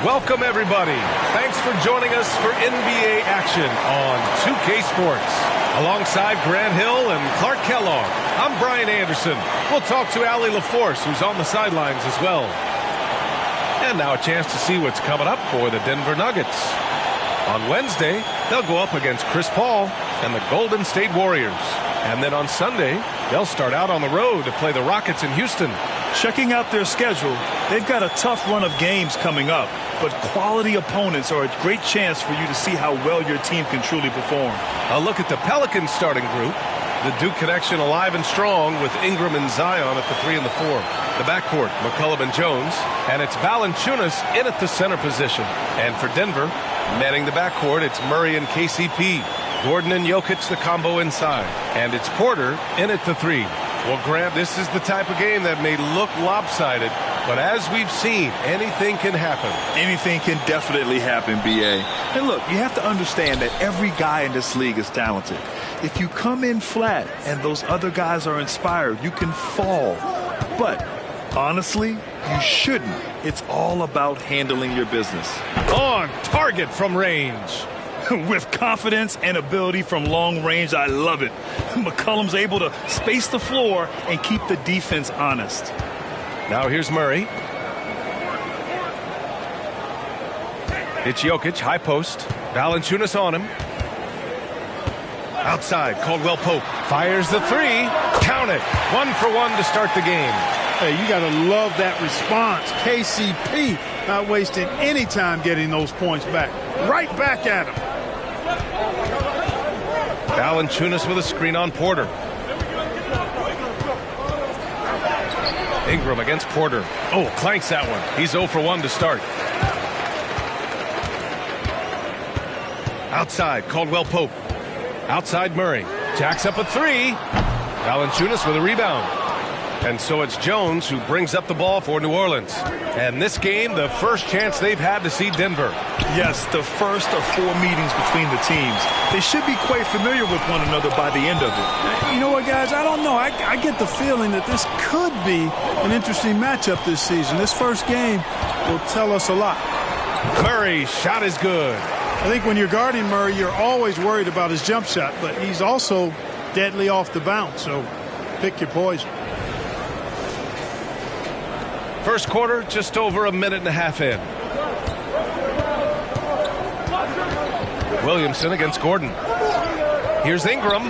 Welcome, everybody. Thanks for joining us for NBA action on 2K Sports. Alongside Grant Hill and Clark Kellogg, I'm Brian Anderson. We'll talk to Allie LaForce, who's on the sidelines as well. And now a chance to see what's coming up for the Denver Nuggets. On Wednesday, they'll go up against Chris Paul and the Golden State Warriors. And then on Sunday, they'll start out on the road to play the Rockets in Houston. Checking out their schedule, they've got a tough run of games coming up, but quality opponents are a great chance for you to see how well your team can truly perform. A look at the Pelicans starting group. The Duke connection alive and strong with Ingram and Zion at the 3 and the 4. The backcourt, McCollum and Jones, and it's Valanciunas in at the center position. And for Denver, manning the backcourt, it's Murray and KCP. Gordon and Jokic, the combo inside. And it's Porter in at the 3. Well, Grant, this is the type of game that may look lopsided, but as we've seen, anything can happen. Anything can definitely happen, B.A. And look, you have to understand that every guy in this league is talented. If you come in flat and those other guys are inspired, you can fall. But honestly, you shouldn't. It's all about handling your business. On target from range. With confidence and ability from long range, I love it. McCollum's able to space the floor and keep the defense honest. Now here's Murray. It's Jokic, high post. Valanciunas on him. Outside, Caldwell Pope fires the 3. Count it. 1 for 1 to start the game. Hey, you got to love that response. KCP not wasting any time getting those points back. Right back at him. Valanciunas with a screen on Porter. Ingram against Porter. Oh, clanks that one. He's 0 for 1 to start. Outside, Caldwell Pope. Outside Murray. Jacks up a 3. Valanciunas with a rebound. And so it's Jones who brings up the ball for New Orleans. And this game, the first chance they've had to see Denver. Yes, the first of 4 meetings between the teams. They should be quite familiar with one another by the end of it. You know what, guys? I don't know. I get the feeling that this could be an interesting matchup this season. This first game will tell us a lot. Murray's shot is good. I think when you're guarding Murray, you're always worried about his jump shot, but he's also deadly off the bounce, so pick your poison. First quarter, just over a minute and a half in. Williamson against Gordon. Here's Ingram.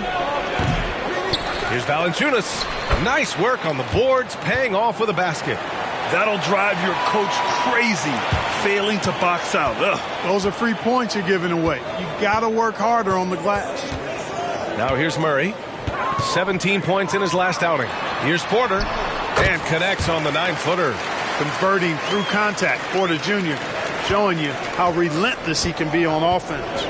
Here's Valanciunas. Nice work on the boards, paying off with a basket. That'll drive your coach crazy, failing to box out. Ugh. Those are free points you're giving away. You got to work harder on the glass. Now here's Murray. 17 points in his last outing. Here's Porter. And connects on the 9-footer. Converting through contact. Porter Jr. showing you how relentless he can be on offense.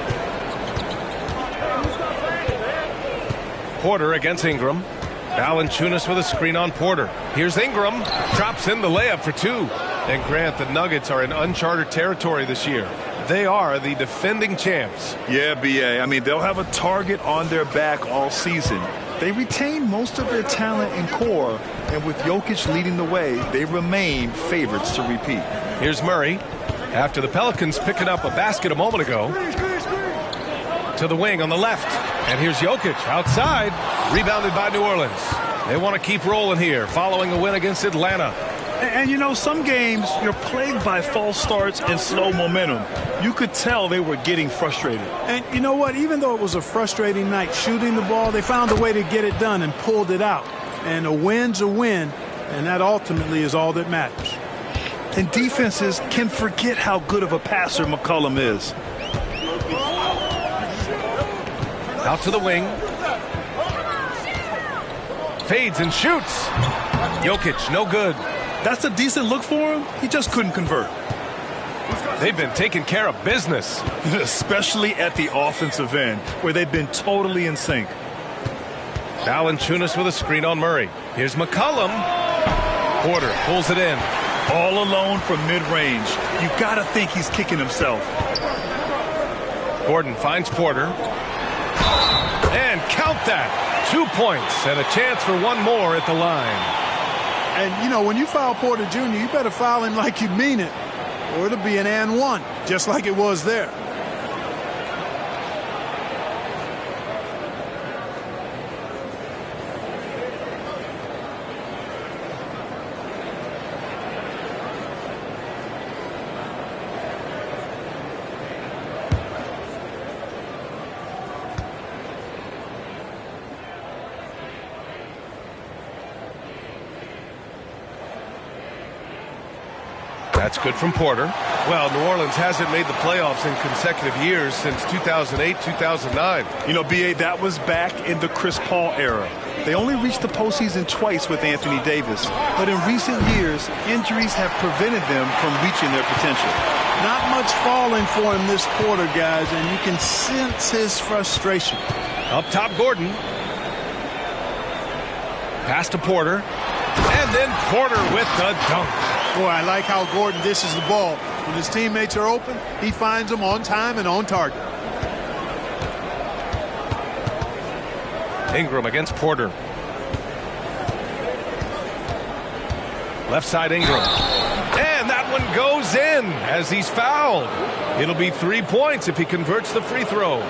Porter against Ingram. Valanciunas with a screen on Porter. Here's Ingram. Drops in the layup for 2. And Grant, the Nuggets are in uncharted territory this year. They are the defending champs. Yeah, B.A. I mean, they'll have a target on their back all season. They retain most of their talent and core, and with Jokic leading the way, they remain favorites to repeat. Here's Murray. After the Pelicans picking up a basket a moment ago. To the wing on the left. And here's Jokic outside. Rebounded by New Orleans. They want to keep rolling here following a win against Atlanta. And you know, some games you're plagued by false starts and slow momentum. You could tell they were getting frustrated. And you know what? Even though it was a frustrating night shooting the ball, they found a way to get it done and pulled it out. And a win's a win, and that ultimately is all that matters. And defenses can forget how good of a passer McCollum is. Out to the wing. Fades and shoots. Jokic, no good. That's a decent look for him. He just couldn't convert. They've been taking care of business. Especially at the offensive end, where they've been totally in sync. Valanciunas with a screen on Murray. Here's McCollum. Porter pulls it in. All alone from mid-range. You got to think he's kicking himself. Gordon finds Porter. And count that. 2 points and a chance for one more at the line. And, you know, when you foul Porter Jr., you better foul him like you mean it. or it'll be an and one, just like it was there. That's good from Porter. Well, New Orleans hasn't made the playoffs in consecutive years since 2008, 2009. You know, B.A., that was back in the Chris Paul era. They only reached the postseason twice with Anthony Davis. But in recent years, injuries have prevented them from reaching their potential. Not much falling for him this quarter, guys, and you can sense his frustration. Up top, Gordon. Pass to Porter. And then Porter with the dunk. Boy, I like how Gordon dishes the ball. When his teammates are open, he finds them on time and on target. Ingram against Porter. Left side Ingram. And that one goes in as he's fouled. It'll be 3 points if he converts the free throw.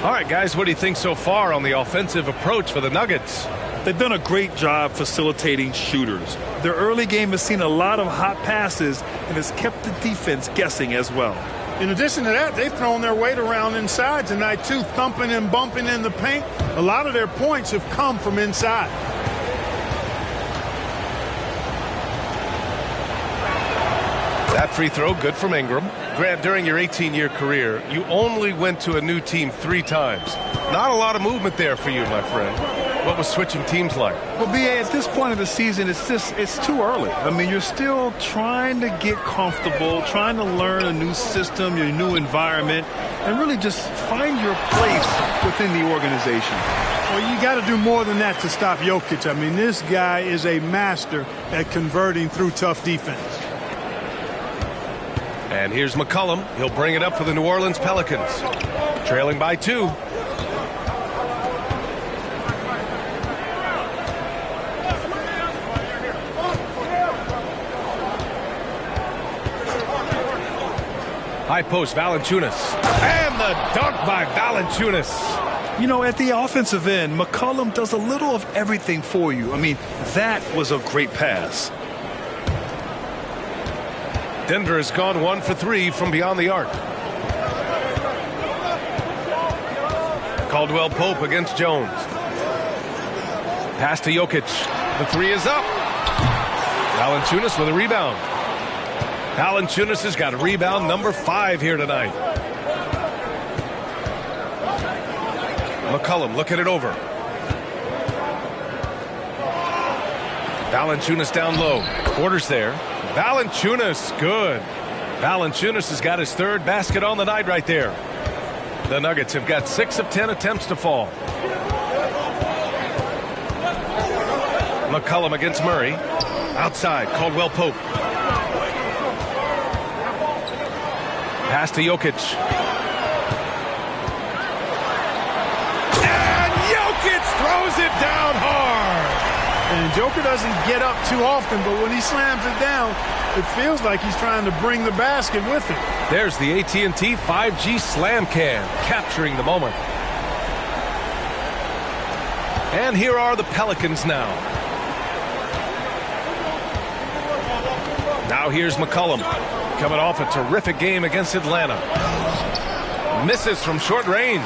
All right, guys, what do you think so far on the offensive approach for the Nuggets? They've done a great job facilitating shooters. Their early game has seen a lot of hot passes and has kept the defense guessing as well. In addition to that, they've thrown their weight around inside tonight, too, thumping and bumping in the paint. A lot of their points have come from inside. That free throw, good from Ingram. Grant, during your 18-year career, you only went to a new team 3 times. Not a lot of movement there for you, my friend. What was switching teams like? Well, B.A., at this point of the season, it's too early. I mean, you're still trying to get comfortable, trying to learn a new system, your new environment, and really just find your place within the organization. Well, you got to do more than that to stop Jokic. I mean, this guy is a master at converting through tough defense. And here's McCollum. He'll bring it up for the New Orleans Pelicans. Trailing by 2. High post, Valanciunas. And the dunk by Valanciunas. You know, at the offensive end, McCollum does a little of everything for you. I mean, that was a great pass. Denver has gone 1 for 3 from beyond the arc. Caldwell Pope against Jones. Pass to Jokic. The 3 is up. Valanciunas with a rebound. Valanciunas has got a rebound number 5 here tonight. McCollum looking it over. Valanciunas down low. Porter's there. Valanciunas, good. Valanciunas has got his 3rd basket on the night right there. The Nuggets have got 6 of 10 attempts to fall. McCollum against Murray. Outside, Caldwell Pope. Pass to Jokic. And Jokic throws it down hard. And Joker doesn't get up too often, but when he slams it down, it feels like he's trying to bring the basket with him. There's the AT&T 5G Slam Cam, capturing the moment. And here are the Pelicans now. Now here's McCollum, coming off a terrific game against Atlanta. Misses from short range.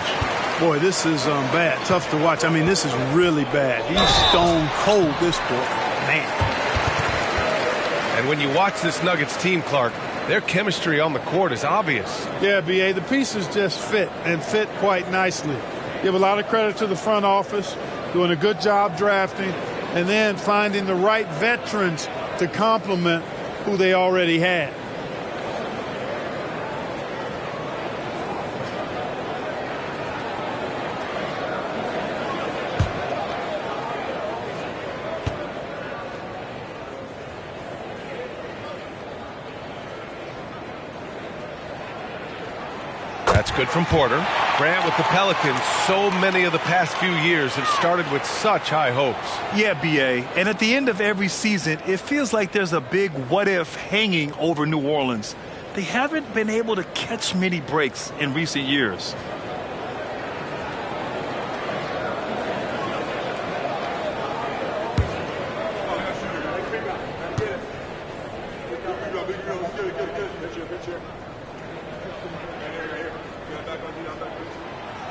Boy, this is bad. Tough to watch. I mean, this is really bad. He's stone cold this quarter. Man. And when you watch this Nuggets team, Clark, their chemistry on the court is obvious. Yeah, B.A., the pieces just fit, and fit quite nicely. Give a lot of credit to the front office, doing a good job drafting, and then finding the right veterans to complement who they already had. That's good from Porter. Grant, with the Pelicans, so many of the past few years have started with such high hopes. Yeah, B.A. And at the end of every season, it feels like there's a big what-if hanging over New Orleans. They haven't been able to catch many breaks in recent years.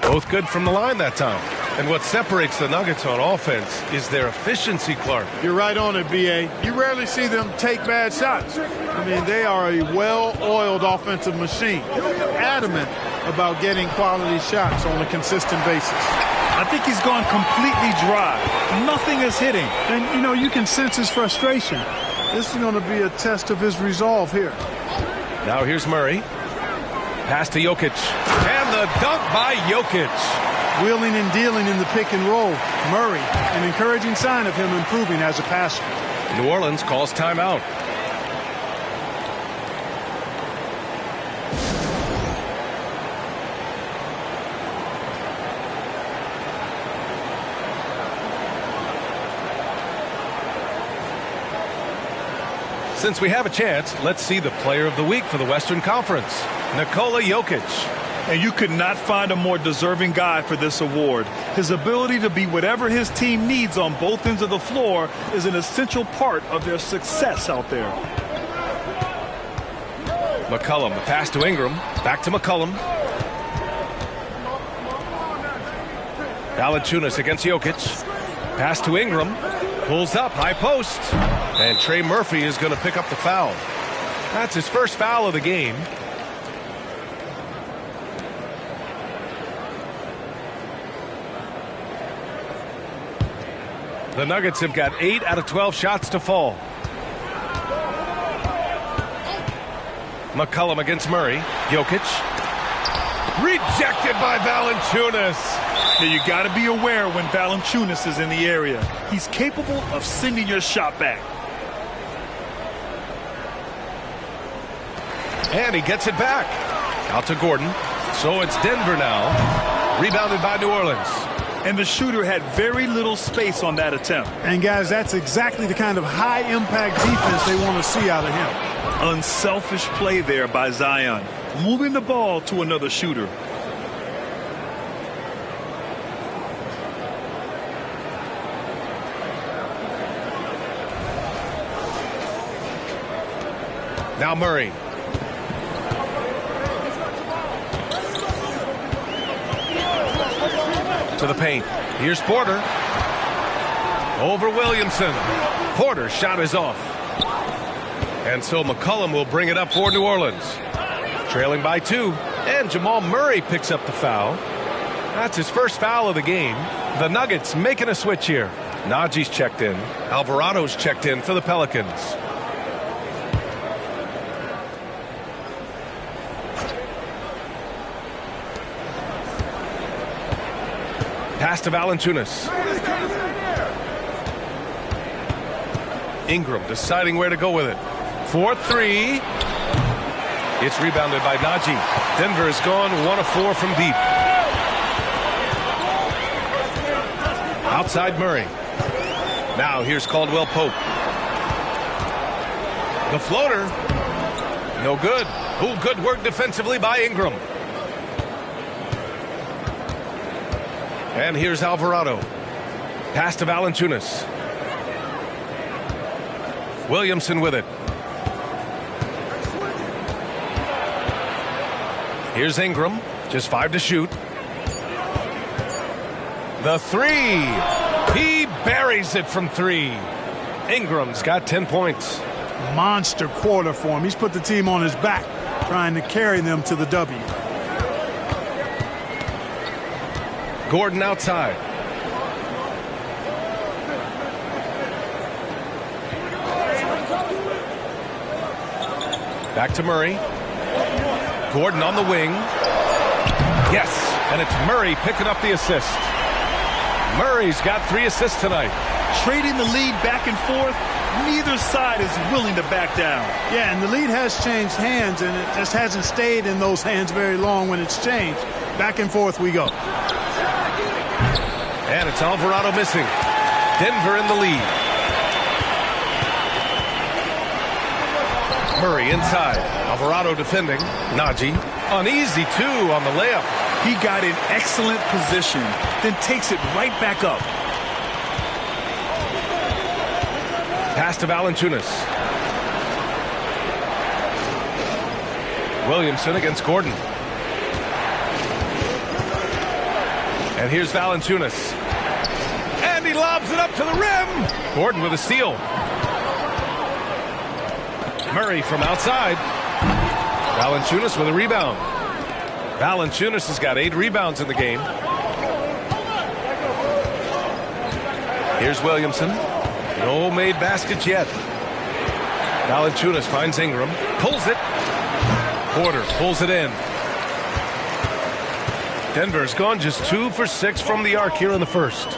Both good from the line that time. And what separates the Nuggets on offense is their efficiency, Clark. You're right on it, B.A. You rarely see them take bad shots. I mean, they are a well-oiled offensive machine. Adamant about getting quality shots on a consistent basis. I think he's gone completely dry. Nothing is hitting. And, you know, you can sense his frustration. This is going to be a test of his resolve here. Now here's Murray. Pass to Jokic. And the dunk by Jokic. Wheeling and dealing in the pick and roll. Murray, an encouraging sign of him improving as a passer. New Orleans calls timeout. Since we have a chance, let's see the player of the week for the Western Conference, Nikola Jokic. And you could not find a more deserving guy for this award. His ability to be whatever his team needs on both ends of the floor is an essential part of their success out there. McCollum, the pass to Ingram. Back to McCollum. Valanciunas against Jokic. Pass to Ingram. Pulls up, high post. And Trey Murphy is going to pick up the foul. That's his first foul of the game. The Nuggets have got 8 out of 12 shots to fall. McCollum against Murray. Jokic. Rejected by Valanciunas. Now you got to be aware when Valanciunas is in the area. He's capable of sending your shot back. And he gets it back. Out to Gordon. So it's Denver now. Rebounded by New Orleans. And the shooter had very little space on that attempt. And, guys, that's exactly the kind of high-impact defense they want to see out of him. Unselfish play there by Zion, moving the ball to another shooter. Now Murray. To the paint. Here's Porter. Over Williamson. Porter's shot is off. And so McCollum will bring it up for New Orleans. Trailing by 2. And Jamal Murray picks up the foul. That's his first foul of the game. The Nuggets making a switch here. Najee's checked in. Alvarado's checked in for the Pelicans. Pass to Valanciunas. Ingram deciding where to go with it. 4-3. It's rebounded by Najee. Denver has gone 1 of 4 from deep. Outside Murray. Now here's Caldwell Pope. The floater. No good. Ooh, good work defensively by Ingram. And here's Alvarado. Pass to Valanciunas. Williamson with it. Here's Ingram. Just 5 to shoot. The 3. He buries it from 3. Ingram's got 10 points. Monster quarter for him. He's put the team on his back, trying to carry them to the W. Gordon outside. Back to Murray. Gordon on the wing. Yes, and it's Murray picking up the assist. Murray's got 3 assists tonight. Trading the lead back and forth, Neither side is willing to back down. Yeah, and the lead has changed hands, and it just hasn't stayed in those hands very long when it's changed. Back and forth we go. And it's Alvarado missing. Denver in the lead. Murray inside. Alvarado defending. Najee. Uneasy, too, on the layup. He got in excellent position, then takes it right back up. Pass to Valanciunas. Williamson against Gordon. And here's Valanciunas. And he lobs it up to the rim. Gordon with a steal. Murray from outside. Valanciunas with a rebound. Valanciunas has got 8 rebounds in the game. Here's Williamson. No made baskets yet. Valanciunas finds Ingram. Pulls it. Porter pulls it in. Denver's gone just 2 for 6 from the arc here in the first.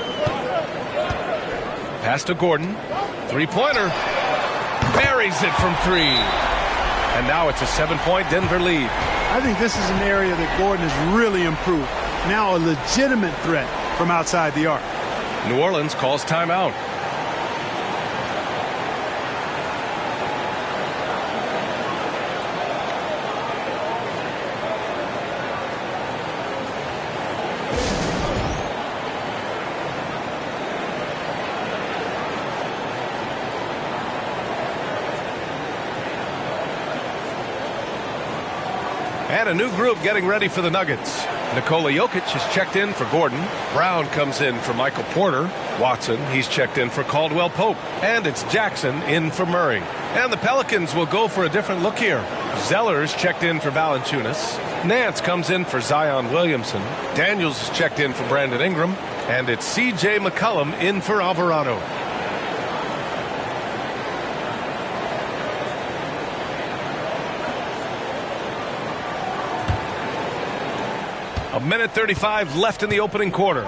Pass to Gordon. Three-pointer. Buries it from 3. And now it's a 7-point Denver lead. I think this is an area that Gordon has really improved. Now a legitimate threat from outside the arc. New Orleans calls timeout. And a new group getting ready for the Nuggets. Nikola Jokic has checked in for Gordon. Brown comes in for Michael Porter. Watson, he's checked in for Caldwell Pope. And it's Jackson in for Murray. And the Pelicans will go for a different look here. Zeller's checked in for Valanciunas. Nance comes in for Zion Williamson. Daniels is checked in for Brandon Ingram. And it's C.J. McCollum in for Alvarado. A minute 35 left in the opening quarter.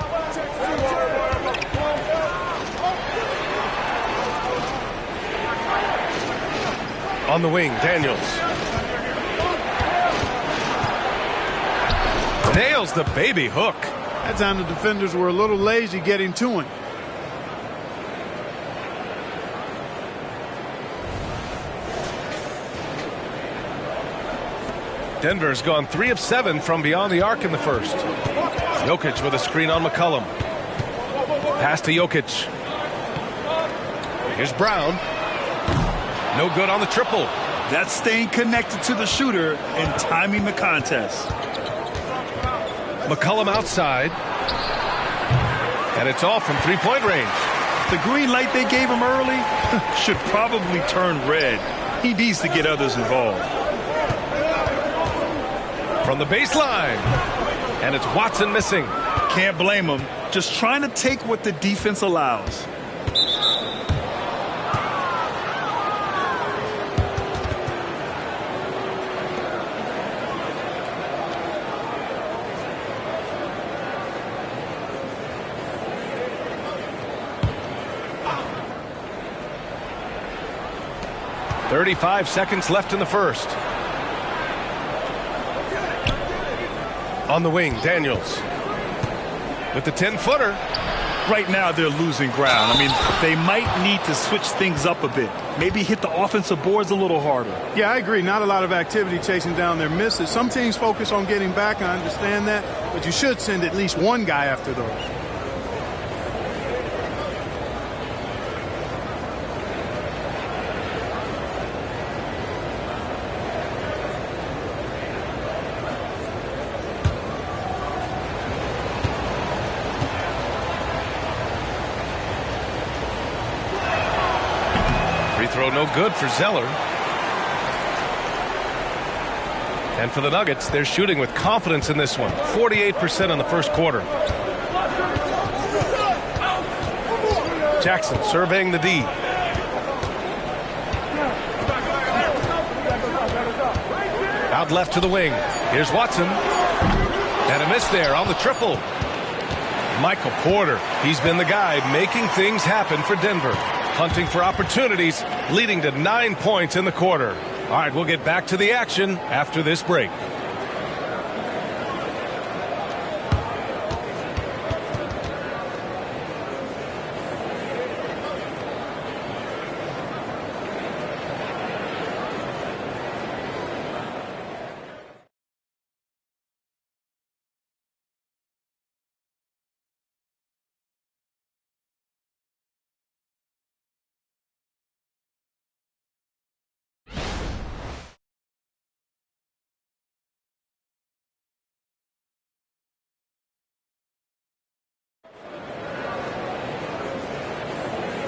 On the wing, Daniels. Nails the baby hook. That time the defenders were a little lazy getting to him. Denver's gone 3 of 7 from beyond the arc in the first. Jokic with a screen on McCollum. Pass to Jokic. Here's Brown. No good on the triple. That's staying connected to the shooter and timing the contest. McCollum outside. And it's off from 3-point range. The green light they gave him early should probably turn red. He needs to get others involved. From the baseline. And it's Watson missing. Can't blame him. Just trying to take what the defense allows. .35 seconds left in the first. On the wing, Daniels. With the 10-footer. Right now they're losing ground. I mean, they might need to switch things up a bit. Maybe hit the offensive boards a little harder. Yeah, I agree. Not a lot of activity chasing down their misses. Some teams focus on getting back, I understand that. But you should send at least one guy after those. Throw no good for Zeller. And for the Nuggets, they're shooting with confidence in this one. 48% in the first quarter. Jackson surveying the D. Out left to the wing. Here's Watson. And a miss there on the triple. Michael Porter, he's been the guy making things happen for Denver. hunting for opportunities, leading to 9 points in the quarter. All right, we'll get back to the action after this break.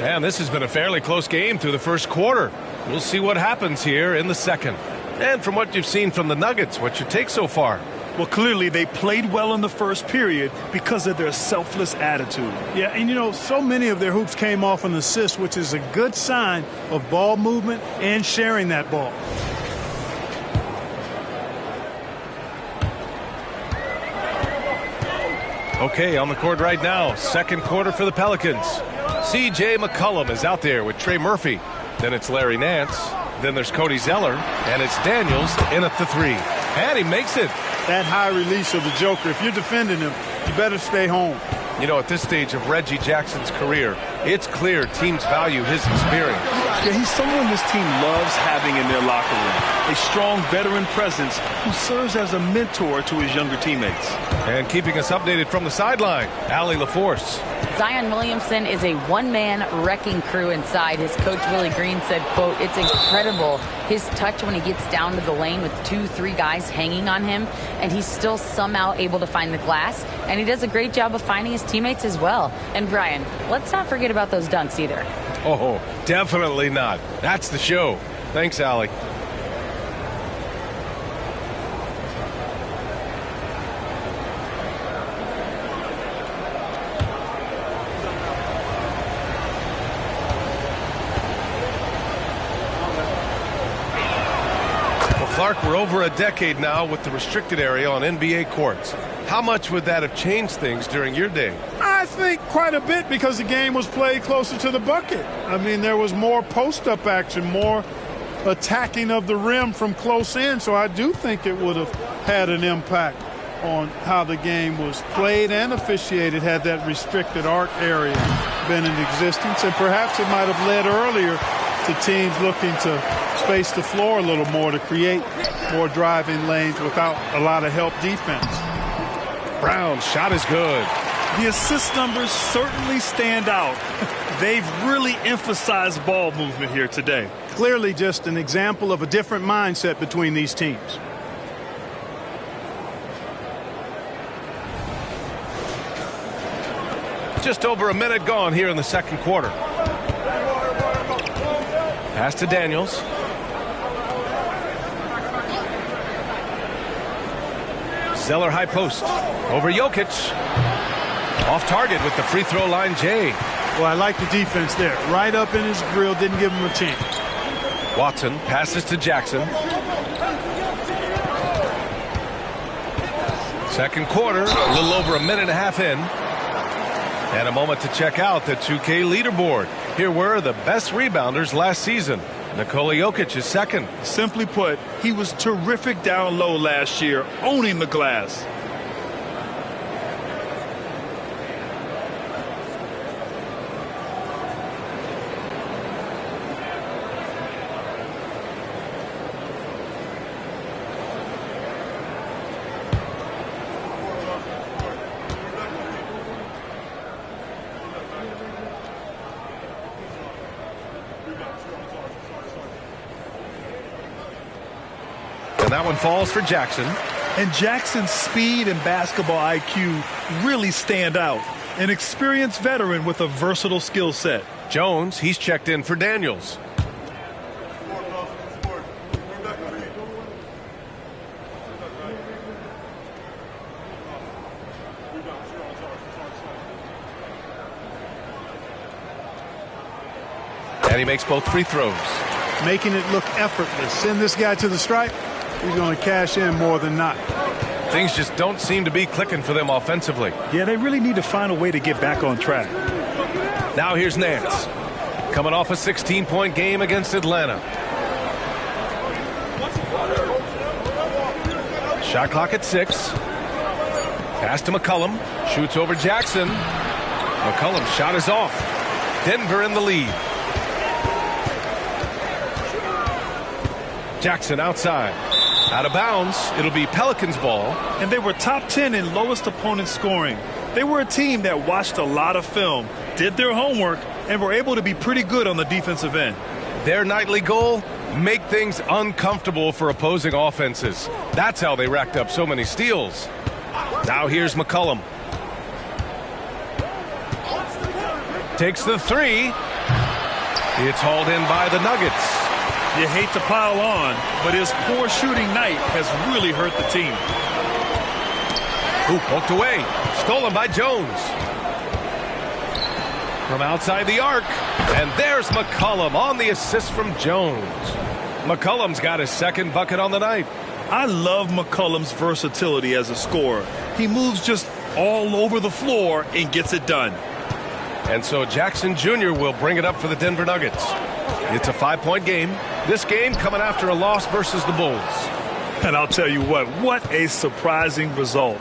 And this has been a fairly close game through the first quarter. We'll see what happens here in the second. And from what you've seen from the Nuggets, what's your take so far? Well, clearly they played well in the first period because of their selfless attitude. Yeah, and you know, so many of their hoops came off an assist, which is a good sign of ball movement and sharing that ball. Okay, on the court right now, second quarter for the Pelicans. C.J. McCollum is out there with Trey Murphy. Then it's Larry Nance. Then there's Cody Zeller. And it's Daniels in at the three. And he makes it. That high release of the Joker, if you're defending him, you better stay home. You know, at this stage of Reggie Jackson's career, it's clear teams value his experience. Yeah, he's someone this team loves having in their locker room. A strong veteran presence who serves as a mentor to his younger teammates. And keeping us updated from the sideline, Allie LaForce. Zion Williamson is a one-man wrecking crew inside. His coach, Willie Green, said, quote, "It's incredible his touch when he gets down to the lane with 2-3 guys hanging on him, and he's still somehow able to find the glass, and he does a great job of finding his teammates as well." And Brian, let's not forget about those dunks either. Oh, definitely not. That's the show. Thanks, Allie. Clark, we're over a decade now with the restricted area on NBA courts. How much would that have changed things during your day? I think quite a bit because the game was played closer to the bucket. I mean, there was more post-up action, more attacking of the rim from close in, so I do think it would have had an impact on how the game was played and officiated had that restricted arc area been in existence, and perhaps it might have led earlier to teams looking to space the floor a little more to create more driving lanes without a lot of help defense. Brown's shot is good. The assist numbers certainly stand out. They've really emphasized ball movement here today. Clearly just an example of a different mindset between these teams. Just over a minute gone here in the second quarter. Pass to Daniels. Zeller high post. Over Jokic. Off target with the free throw line, Jay. Well, I like the defense there. Right up in his grill, didn't give him a chance. Watson passes to Jackson. Second quarter, a little over a minute and a half in. And a moment to check out the 2K leaderboard. Here were the best rebounders last season. Nikola Jokic is second. Simply put, he was terrific down low last year, owning the glass. And that one falls for Jackson. And Jackson's speed and basketball IQ really stand out. An experienced veteran with a versatile skill set. Jones, he's checked in for Daniels. And he makes both free throws. Making it look effortless. Send this guy to the stripe. He's going to cash in more than not. Things just don't seem to be clicking for them offensively. Yeah, they really need to find a way to get back on track. Now here's Nance. coming off a 16-point game against Atlanta. Shot clock at 6. Pass to McCollum. Shoots over Jackson. McCollum's shot is off. Denver in the lead. Jackson outside. Out of bounds. It'll be Pelicans ball. And they were top 10 in lowest opponent scoring. They were a team that watched a lot of film, did their homework, and were able to be pretty good on the defensive end. Their nightly goal? Make things uncomfortable for opposing offenses. That's how they racked up so many steals. Now here's McCollum. Takes the 3. It's hauled in by the Nuggets. You hate to pile on, but his poor shooting night has really hurt the team. Ooh, poked away. Stolen by Jones. From outside the arc. And there's McCollum on the assist from Jones. McCollum's got his second bucket on the night. I love McCollum's versatility as a scorer. He moves just all over the floor and gets it done. And so Jackson Jr. will bring it up for the Denver Nuggets. It's a 5-point game. This game coming after a loss versus the Bulls. And I'll tell you what a surprising result.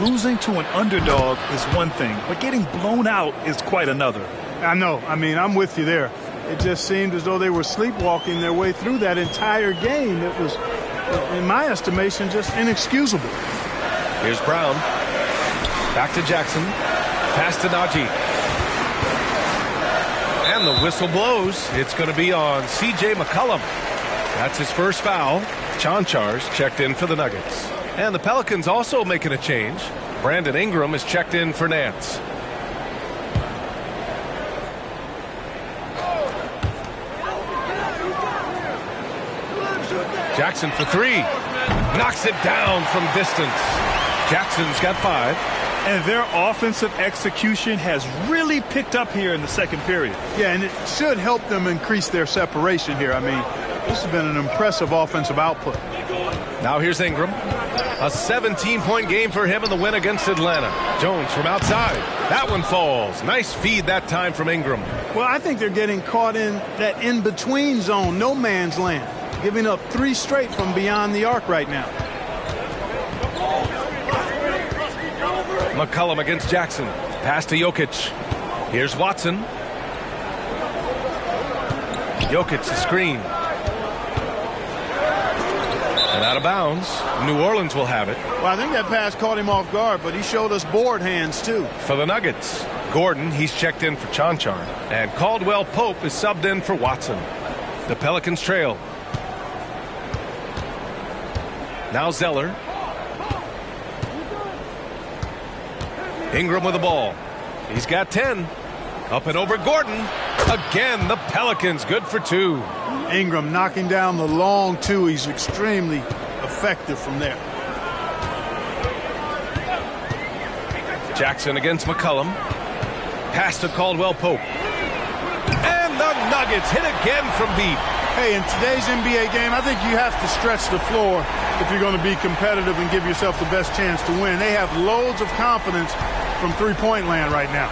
Losing to an underdog is one thing, but getting blown out is quite another. I know. I mean, I'm with you there. It just seemed as though they were sleepwalking their way through that entire game. It was, in my estimation, just inexcusable. Here's Brown. Back to Jackson. Pass to Najee. And the whistle blows. It's going to be on C.J. McCollum. That's his first foul. Chanchar's checked in for the Nuggets. And the Pelicans also making a change. Brandon Ingram is checked in for Nance. Jackson for 3. Knocks it down from distance. Jackson's got 5. And their offensive execution has really picked up here in the second period. Yeah, and it should help them increase their separation here. I mean, this has been an impressive offensive output. Now here's Ingram. A 17-point game for him in the win against Atlanta. Jones from outside. That one falls. Nice feed that time from Ingram. Well, I think they're getting caught in that in-between zone, no man's land, giving up 3 straight from beyond the arc right now. McCollum against Jackson. Pass to Jokic. Here's Watson. Jokic the screen. And out of bounds. New Orleans will have it. Well, I think that pass caught him off guard, but he showed us board hands too. For the Nuggets. Gordon, he's checked in for Chanchar. And Caldwell Pope is subbed in for Watson. The Pelicans trail. Now Zeller. Ingram with the ball. He's got 10. Up and over Gordon. Again, the Pelicans good for 2. Ingram knocking down the long 2. He's extremely effective from there. Jackson against McCollum. Pass to Caldwell Pope. And the Nuggets hit again from deep. Hey, in today's NBA game, I think you have to stretch the floor if you're going to be competitive and give yourself the best chance to win. They have loads of confidence from three-point land right now.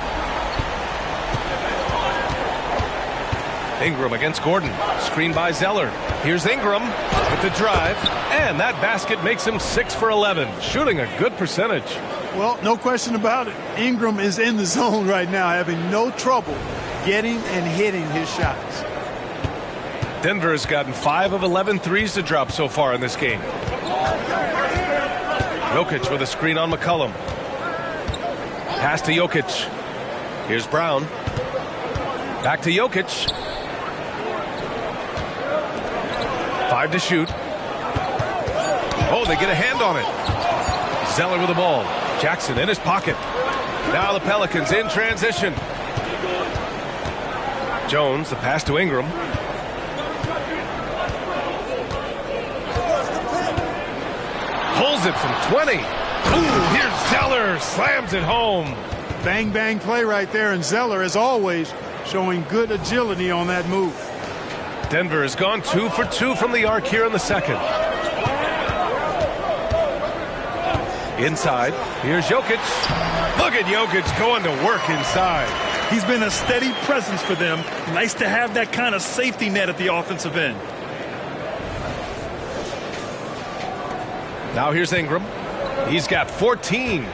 Ingram against Gordon. Screen by Zeller. Here's Ingram with the drive. And that basket makes him 6 for 11. Shooting a good percentage. Well, no question about it. Ingram is in the zone right now, having no trouble getting and hitting his shots. Denver has gotten 5 of 11 threes to drop so far in this game. Jokic with a screen on McCollum. Pass to Jokic. Here's Brown. Back to Jokic. 5 to shoot. Oh, they get a hand on it. Zeller with the ball. Jackson in his pocket. Now the Pelicans in transition. Jones, the pass to Ingram. Pulls it from 20. Ooh, here's Zeller. Slams it home. Bang, bang play right there. And Zeller, as always, showing good agility on that move. Denver has gone 2 for 2 from the arc here in the second. Inside. Here's Jokic. Look at Jokic going to work inside. He's been a steady presence for them. Nice to have that kind of safety net at the offensive end. Now here's Ingram. He's got 14.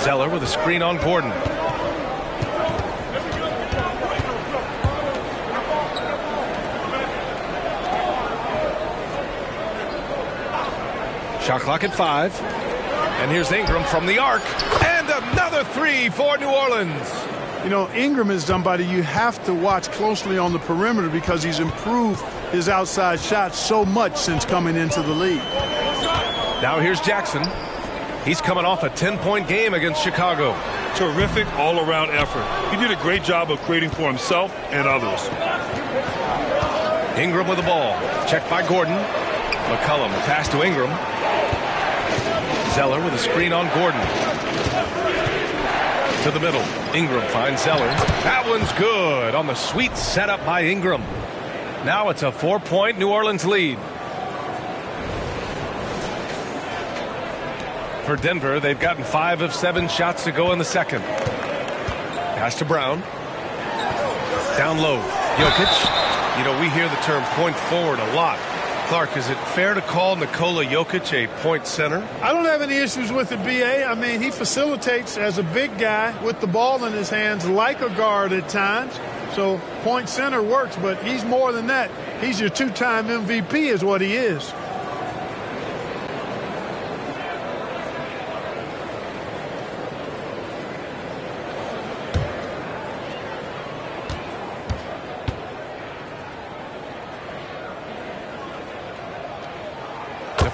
Zeller with a screen on Gordon. Shot clock at 5. And here's Ingram from the arc. And another three for New Orleans. You know, Ingram is somebody you have to watch closely on the perimeter because he's improved his outside shots so much since coming into the league. Now here's Jackson. He's coming off a 10-point game against Chicago. Terrific all-around effort. He did a great job of creating for himself and others. Ingram with the ball. Checked by Gordon. McCollum, a pass to Ingram. Zeller with a screen on Gordon. To the middle. Ingram finds Zeller. That one's good on the sweet setup by Ingram. Now it's a 4-point New Orleans lead. For Denver, they've gotten 5 of 7 shots to go in the second. Pass to Brown. Down low. Jokic. You know, we hear the term point forward a lot. Clark, is it fair to call Nikola Jokic a point center? I don't have any issues with it, B.A. I mean, he facilitates as a big guy with the ball in his hands like a guard at times. So point center works, but he's more than that. He's your 2-time MVP is what he is.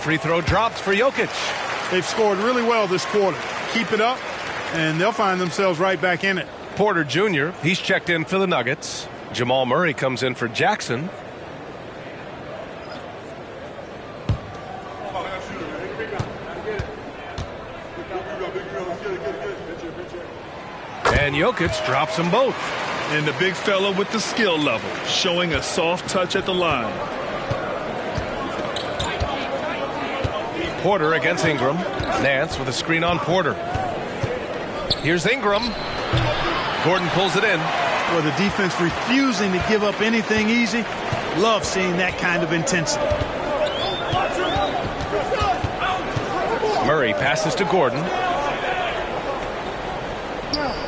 Free throw drops for Jokic. They've scored really well this quarter. Keep it up, and they'll find themselves right back in it. Porter Jr., he's checked in for the Nuggets. Jamal Murray comes in for Jackson. And Jokic drops them both. And the big fella with the skill level, showing a soft touch at the line. Porter against Ingram. Nance with a screen on Porter. Here's Ingram. Gordon pulls it in. Well, the defense refusing to give up anything easy. Love seeing that kind of intensity. Murray passes to Gordon.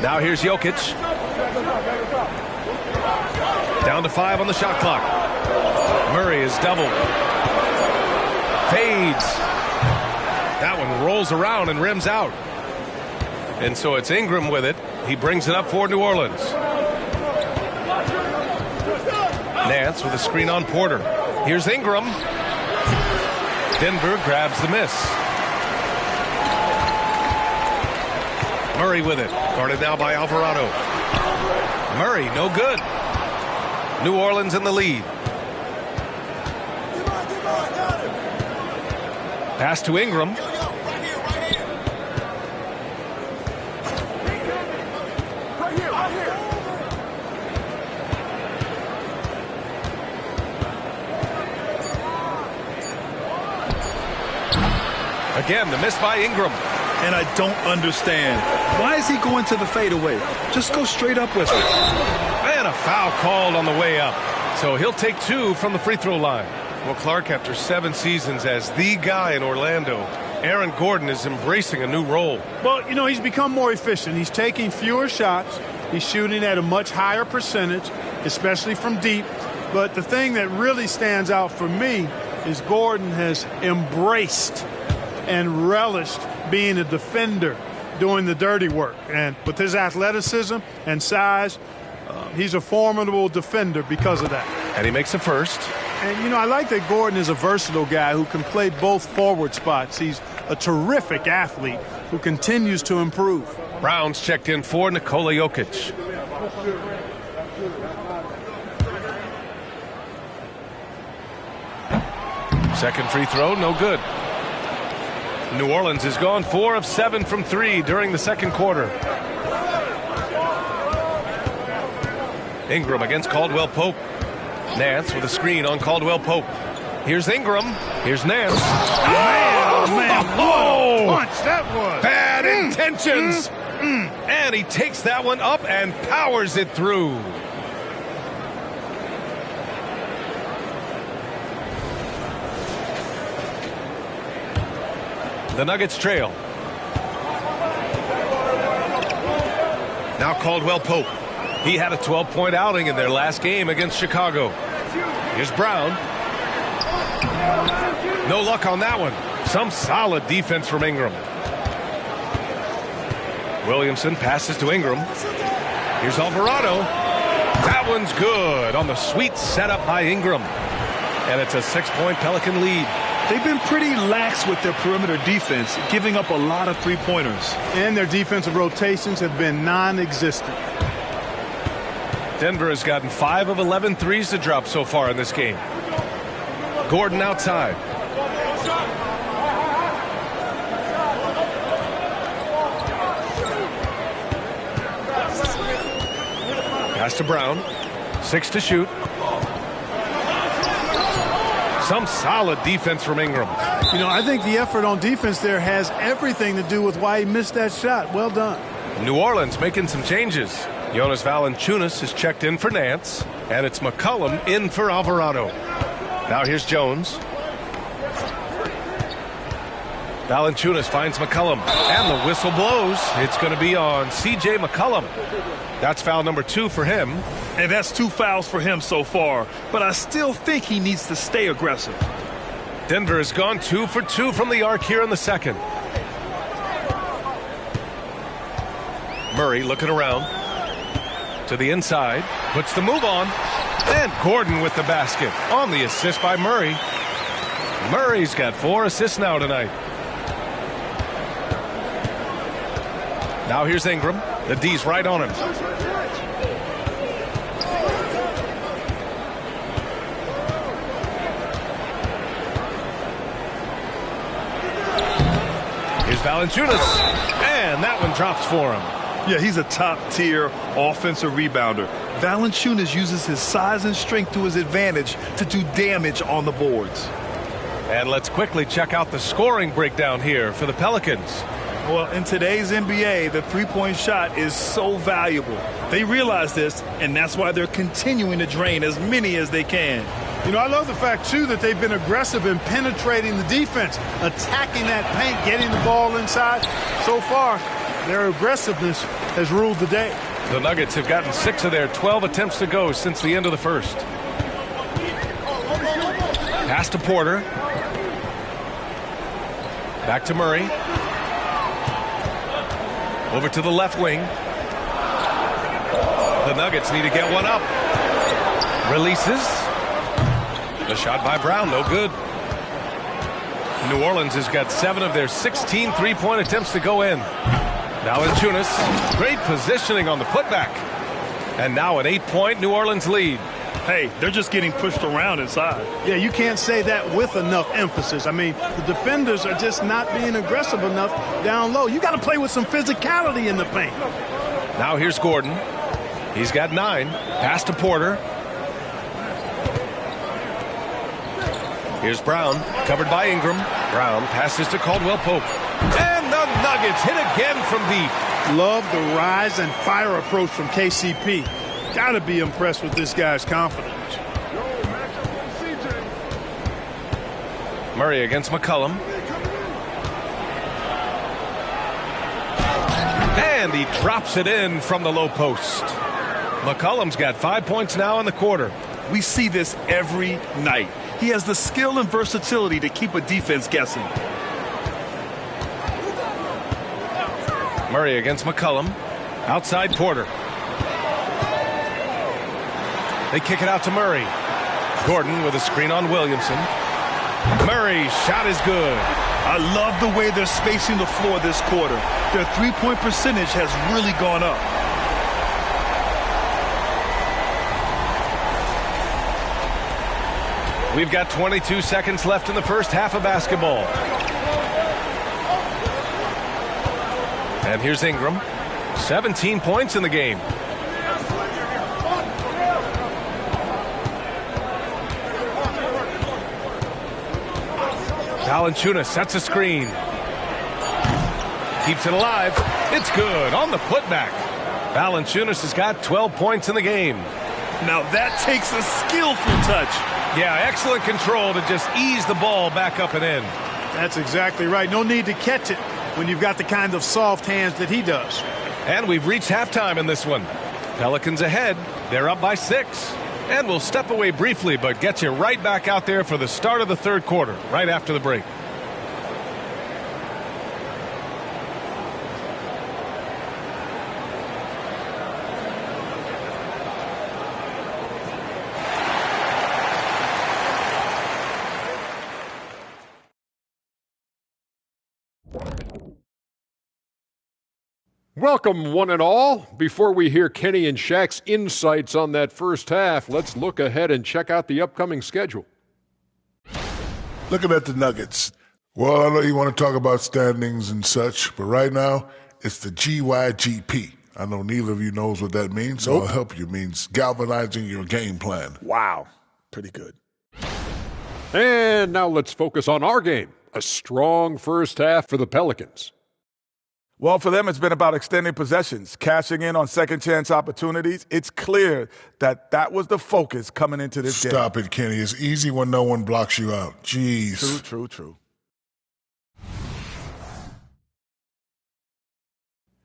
Now here's Jokic. Down to 5 on the shot clock. Murray is doubled. Fades. That one rolls around and rims out. And so it's Ingram with it. He brings it up for New Orleans. Nance with a screen on Porter. Here's Ingram. Denver grabs the miss. Murray with it. Guarded now by Alvarado. Murray, no good. New Orleans in the lead. Pass to Ingram. Again, the miss by Ingram. And I don't understand. Why is he going to the fadeaway? Just go straight up with it. And a foul called on the way up. So he'll take 2 from the free throw line. Well, Clark, after 7 seasons as the guy in Orlando, Aaron Gordon is embracing a new role. Well, you know, he's become more efficient. He's taking fewer shots. He's shooting at a much higher percentage, especially from deep. But the thing that really stands out for me is Gordon has embraced and relished being a defender, doing the dirty work. And with his athleticism and size, he's a formidable defender because of that. And he makes a first. And, you know, I like that Gordon is a versatile guy who can play both forward spots. He's a terrific athlete who continues to improve. Brown's checked in for Nikola Jokic. Second free throw, no good. New Orleans has gone 4 of 7 from 3 during the second quarter. Ingram against Caldwell Pope. Nance with a screen on Caldwell Pope. Here's Ingram. Here's Nance. Man, oh man, what a punch that was. Bad intentions. And he takes that one up and powers it through. The Nuggets trail. Now Caldwell Pope. He had a 12-point outing in their last game against Chicago. Here's Brown. No luck on that one. Some solid defense from Ingram. Williamson passes to Ingram. Here's Alvarado. That one's good on the sweet setup by Ingram. And it's a 6-point Pelican lead. They've been pretty lax with their perimeter defense, giving up a lot of three-pointers. And their defensive rotations have been non-existent. Denver has gotten 5 of 11 threes to drop so far in this game. Gordon outside. Pass to Brown. 6 to shoot. Some solid defense from Ingram. You know, I think the effort on defense there has everything to do with why he missed that shot. Well done. New Orleans making some changes. Jonas Valanciunas is checked in for Nance, and it's McCollum in for Alvarado. Now here's Jones. Valanciunas finds McCollum, and the whistle blows. It's going to be on C.J. McCollum. That's foul number 2 for him. And that's 2 fouls for him so far. But I still think he needs to stay aggressive. Denver has gone 2 for 2 from the arc here in the second. Murray looking around. To the inside. Puts the move on. And Gordon with the basket on the assist by Murray. Murray's got 4 assists now tonight. Now here's Ingram. The D's right on him. Here's Valanciunas. And that one drops for him. Yeah, he's a top-tier offensive rebounder. Valanciunas uses his size and strength to his advantage to do damage on the boards. And let's quickly check out the scoring breakdown here for the Pelicans. Well, in today's NBA, the three-point shot is so valuable. They realize this, and that's why they're continuing to drain as many as they can. You know, I love the fact, too, that they've been aggressive in penetrating the defense, attacking that paint, getting the ball inside. So far, their aggressiveness has ruled the day. The Nuggets have gotten 6 of their 12 attempts to go since the end of the first. Pass to Porter. Back to Murray. Over to the left wing. The Nuggets need to get one up. Releases. The shot by Brown, no good. New Orleans has got 7 of their 16 three-point attempts to go in. Valanciunas, great positioning on the putback. And now an 8-point New Orleans lead. Hey, they're just getting pushed around inside. Yeah, you can't say that with enough emphasis. I mean, the defenders are just not being aggressive enough down low. You got to play with some physicality in the paint. Now here's Gordon. He's got 9. Pass to Porter. Here's Brown, covered by Ingram. Brown passes to Caldwell Pope. And the Nuggets hit again from deep. Love the rise and fire approach from KCP. Got to be impressed with this guy's confidence. Murray against McCollum. And he drops it in from the low post. McCollum's got 5 points now in the quarter. We see this every night. He has the skill and versatility to keep a defense guessing. Murray against McCollum. Outside Porter. They kick it out to Murray. Gordon with a screen on Williamson. Murray's shot is good. I love the way they're spacing the floor this quarter. Their three-point percentage has really gone up. We've got 22 seconds left in the first half of basketball. And here's Ingram. 17 points in the game. Valanciunas sets a screen. Keeps it alive. It's good on the putback. Valanciunas has got 12 points in the game. Now that takes a skillful touch. Yeah, excellent control to just ease the ball back up and in. That's exactly right. No need to catch it when you've got the kind of soft hands that he does. And we've reached halftime in this one. Pelicans ahead. They're up by 6. And we'll step away briefly, but get you right back out there for the start of the third quarter, right after the break. Welcome, one and all. Before we hear Kenny and Shaq's insights on that first half, let's look ahead and check out the upcoming schedule. Looking at the Nuggets. Well, I know you want to talk about standings and such, but right now, it's the GYGP. I know neither of you knows what that means, so I'll help you. It means galvanizing your game plan. Wow. Pretty good. And now let's focus on our game. A strong first half for the Pelicans. Well, for them, it's been about extending possessions, cashing in on second-chance opportunities. It's clear that that was the focus coming into this game. Stop it, Kenny. It's easy when no one blocks you out. Jeez. True.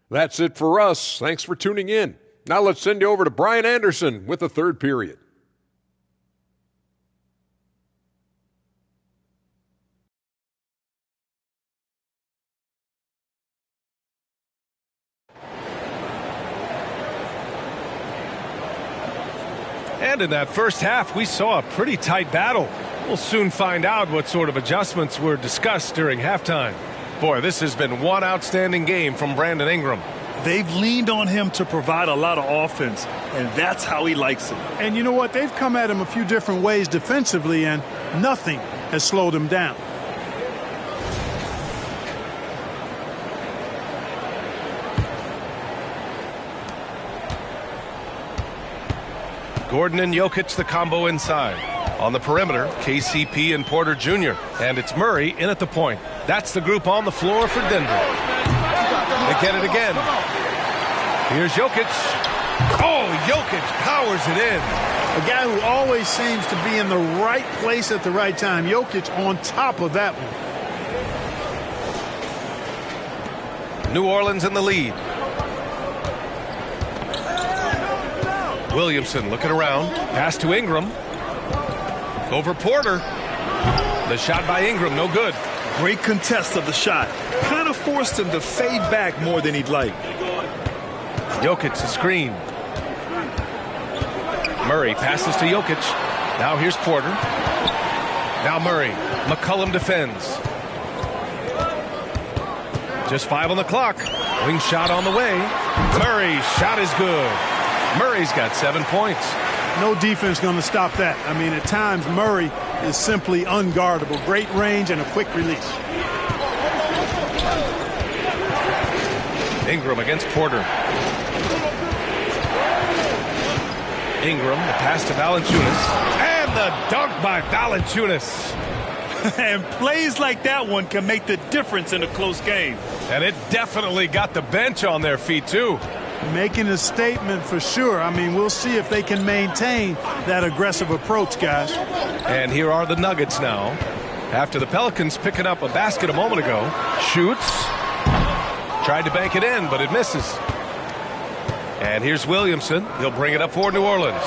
That's it for us. Thanks for tuning in. Now let's send you over to Brian Anderson with the third period. And in that first half, we saw a pretty tight battle. We'll soon find out what sort of adjustments were discussed during halftime. Boy, this has been one outstanding game from Brandon Ingram. They've leaned on him to provide a lot of offense, and that's how he likes it. And you know what? They've come at him a few different ways defensively, and nothing has slowed him down. Gordon and Jokic, the combo inside. On the perimeter, KCP and Porter Jr. And it's Murray in at the point. That's the group on the floor for Denver. They get it again. Here's Jokic. Oh, Jokic powers it in. A guy who always seems to be in the right place at the right time. Jokic on top of that one. New Orleans in the lead. Williamson looking around. Pass to Ingram. Over Porter. The shot by Ingram, no good. Great contest of the shot. Kind of forced him to fade back more than he'd like. Jokic, the screen. Murray passes to Jokic. Now here's Porter. Now Murray. McCollum defends. Just 5 on the clock. Wing shot on the way. Murray's shot is good. Murray's got 7 points. No defense going to stop that. I mean, at times, Murray is simply unguardable. Great range and a quick release. Ingram against Porter. Ingram, the pass to Valanciunas. And the dunk by Valanciunas. And plays like that one can make the difference in a close game. And it definitely got the bench on their feet, too. Making a statement for sure. I mean, we'll see if they can maintain that aggressive approach, guys. And here are the Nuggets now. After the Pelicans picking up a basket a moment ago. Shoots. Tried to bank it in, but it misses. And here's Williamson. He'll bring it up for New Orleans.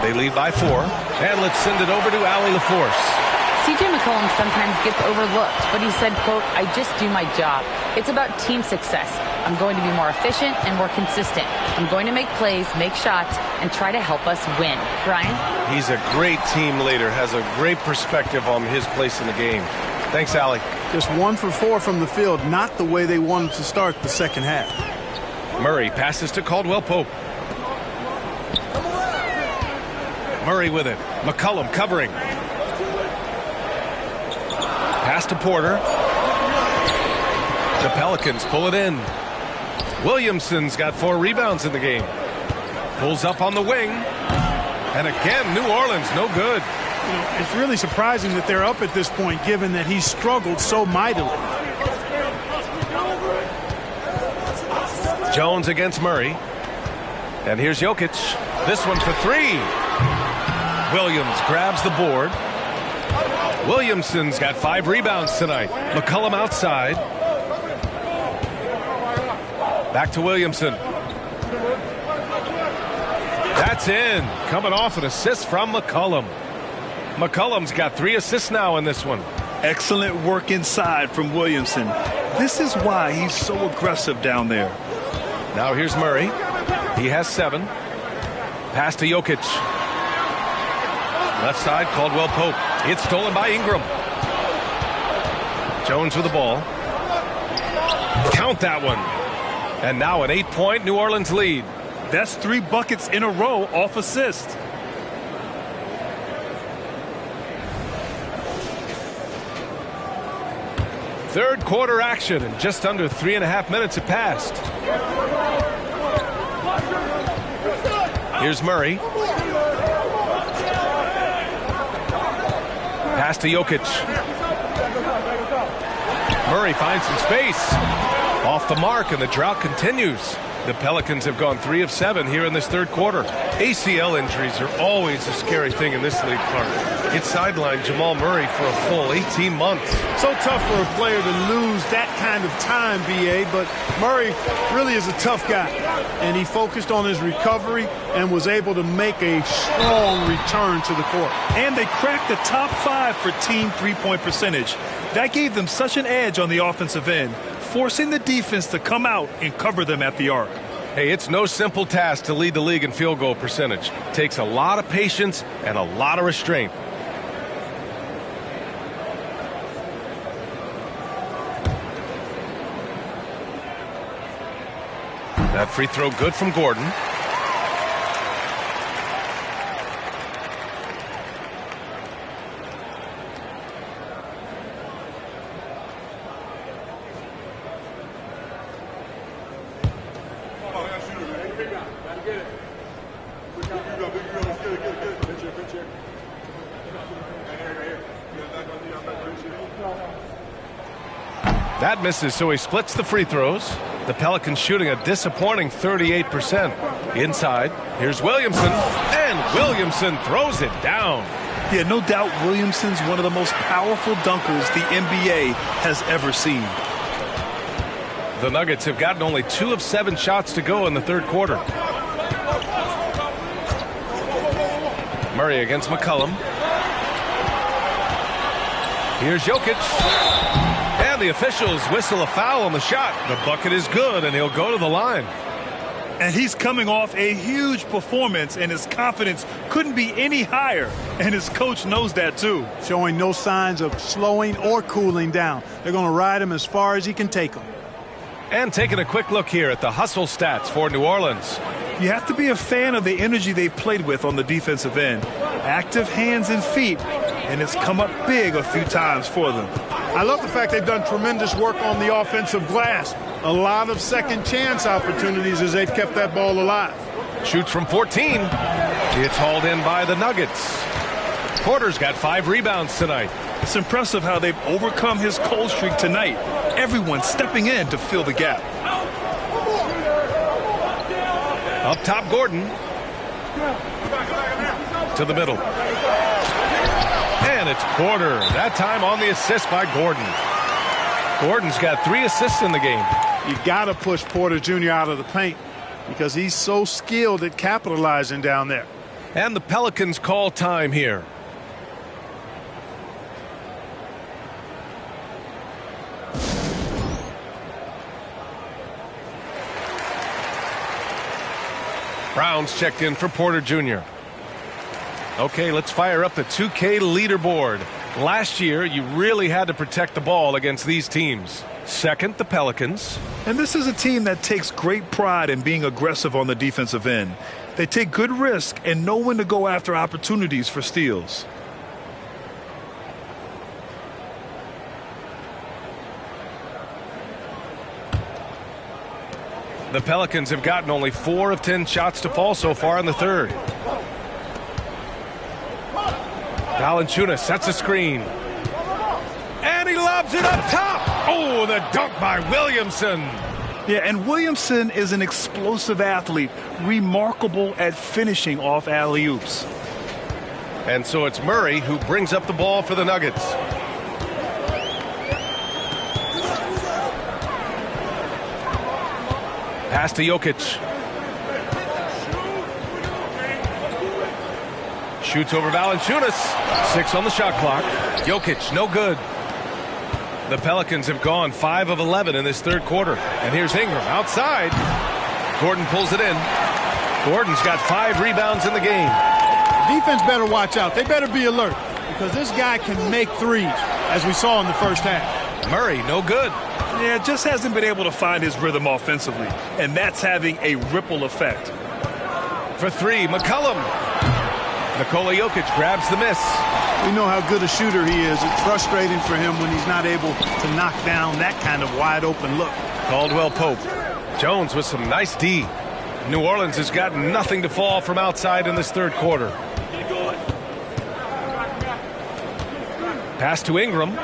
They lead by 4. And let's send it over to Allie LaForce. C.J. McCollum sometimes gets overlooked, but he said, quote, "I just do my job. It's about team success. I'm going to be more efficient and more consistent. I'm going to make plays, make shots, and try to help us win." Brian? He's a great team leader, has a great perspective on his place in the game. Thanks, Allie. Just 1 for 4 from the field, not the way they wanted to start the second half. Murray passes to Caldwell Pope. Murray with it. McCollum covering. Pass to Porter. The Pelicans pull it in. Williamson's got 4 rebounds in the game. Pulls up on the wing. And again, New Orleans, no good. You know, it's really surprising that they're up at this point, given that he struggled so mightily. Jones against Murray. And here's Jokic. This one for three. Williams grabs the board. Williamson's got 5 rebounds tonight. McCollum outside. Back to Williamson. That's in. Coming off an assist from McCollum. McCollum's got 3 assists now in this one. Excellent work inside from Williamson. This is why he's so aggressive down there. Now here's Murray. He has 7. Pass to Jokic. Left side, Caldwell Pope. It's stolen by Ingram. Jones with the ball. Count that one. And now an 8-point New Orleans lead. That's 3 buckets in a row off assist. Third quarter action, and just under 3.5 minutes have passed. Here's Murray. Pass to Jokic. Murray finds some space. Off the mark, and the drought continues. The Pelicans have gone 3 of 7 here in this third quarter. ACL injuries are always a scary thing in this league, Clark. It sidelined Jamal Murray for a full 18 months. So tough for a player to lose that kind of time, B.A., but Murray really is a tough guy. And he focused on his recovery and was able to make a strong return to the court. And they cracked the top 5 for team three-point percentage. That gave them such an edge on the offensive end, forcing the defense to come out and cover them at the arc. Hey, it's no simple task to lead the league in field goal percentage. It takes a lot of patience and a lot of restraint. That free throw good from Gordon. That misses, so he splits the free throws. The Pelicans shooting a disappointing 38%. Inside, here's Williamson, and Williamson throws it down. Yeah, no doubt Williamson's one of the most powerful dunkers the NBA has ever seen. The Nuggets have gotten only 2 of 7 shots to go in the third quarter. Murray against McCollum. Here's Jokic. And the officials whistle a foul on the shot. The bucket is good, and he'll go to the line. And he's coming off a huge performance, and his confidence couldn't be any higher. And his coach knows that, too. Showing no signs of slowing or cooling down. They're going to ride him as far as he can take them. And taking a quick look here at the hustle stats for New Orleans. You have to be a fan of the energy they've played with on the defensive end. Active hands and feet, and it's come up big a few times for them. I love the fact they've done tremendous work on the offensive glass. A lot of second chance opportunities as they've kept that ball alive. Shoots from 14. It's hauled in by the Nuggets. Porter's got 5 rebounds tonight. It's impressive how they've overcome his cold streak tonight. Everyone stepping in to fill the gap. Up top, Gordon. To the middle. And it's Porter. That time on the assist by Gordon. Gordon's got 3 assists in the game. You got to push Porter Jr. out of the paint because he's so skilled at capitalizing down there. And the Pelicans call time here. Brown's checked in for Porter Jr. Okay, let's fire up the 2K leaderboard. Last year, you really had to protect the ball against these teams. Second, the Pelicans. And this is a team that takes great pride in being aggressive on the defensive end. They take good risk and know when to go after opportunities for steals. The Pelicans have gotten only 4 of 10 shots to fall so far in the third. Valanciunas sets a screen. And he lobs it up top. Oh, the dunk by Williamson. Yeah, and Williamson is an explosive athlete, remarkable at finishing off alley-oops. And so it's Murray who brings up the ball for the Nuggets. Pass to Jokic. Shoots over Valanciunas. 6 on the shot clock. Jokic, no good. The Pelicans have gone 5 of 11 in this third quarter. And here's Ingram outside. Gordon pulls it in. Gordon's got 5 rebounds in the game. Defense better watch out. They better be alert because this guy can make threes, as we saw in the first half. Murray, no good. Yeah, just hasn't been able to find his rhythm offensively, and that's having a ripple effect. For 3, McCollum. Nikola Jokic grabs the miss. We know how good a shooter he is. It's frustrating for him when he's not able to knock down that kind of wide-open look. Caldwell Pope. Jones with some nice D. New Orleans has got nothing to fall from outside in this third quarter. Pass to Ingram.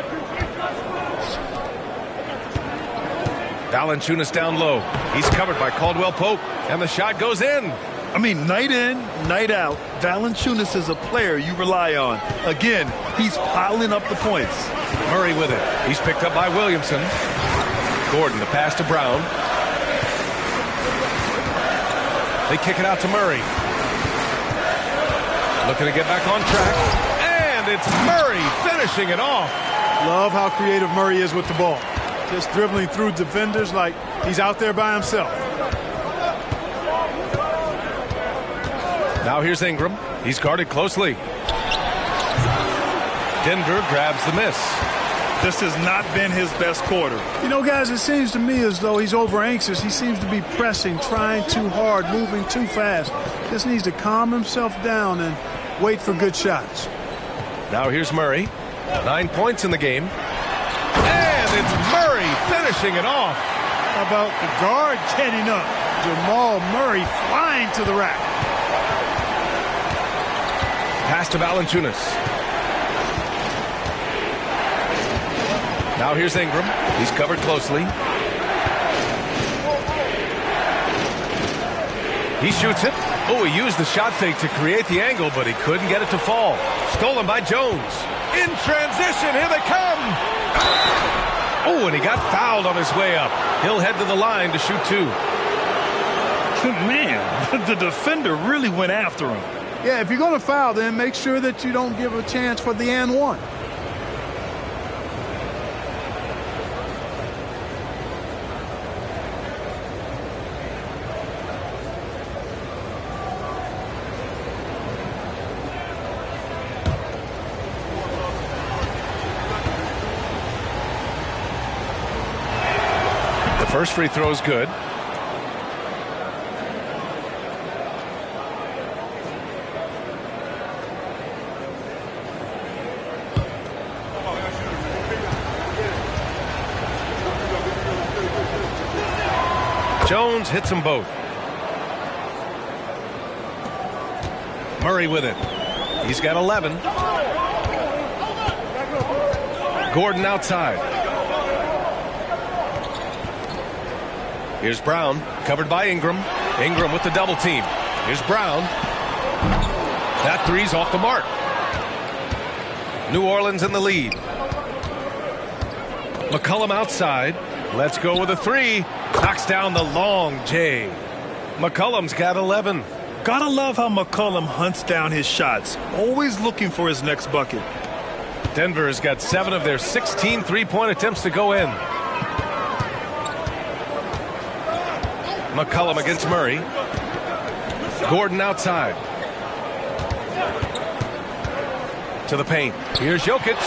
Valanciunas down low. He's covered by Caldwell Pope, and the shot goes in. I mean, night in, night out, Valanciunas is a player you rely on. Again, he's piling up the points. Murray with it. He's picked up by Williamson. Gordon, the pass to Brown. They kick it out to Murray. Looking to get back on track. And it's Murray finishing it off. Love how creative Murray is with the ball. Just dribbling through defenders like he's out there by himself. Now here's Ingram. He's guarded closely. Denver grabs the miss. This has not been his best quarter. You know, guys, it seems to me as though he's over anxious. He seems to be pressing, trying too hard, moving too fast. Just needs to calm himself down and wait for good shots. Now here's Murray. 9 points in the game. And it's Murray finishing it off. How about the guard getting up? Jamal Murray flying to the rack. Pass to Valanciunas. Now here's Ingram. He's covered closely. He shoots it. Oh, he used the shot fake to create the angle, but he couldn't get it to fall. Stolen by Jones. In transition, here they come. Oh, and he got fouled on his way up. He'll head to the line to shoot 2. Man, the defender really went after him. Yeah, if you're going to foul, then make sure that you don't give a chance for the and one. The first free throw is good. Jones hits them both. Murray with it. He's got 11. Gordon outside. Here's Brown, covered by Ingram. Ingram with the double team. Here's Brown. That three's off the mark. New Orleans in the lead. McCollum outside. Let's go with a 3. Knocks down the long J. McCollum's got 11. Gotta love how McCollum hunts down his shots, always looking for his next bucket. Denver has got 7 of their 16 three-point attempts to go in. McCollum against Murray. Gordon outside. To the paint. Here's Jokic.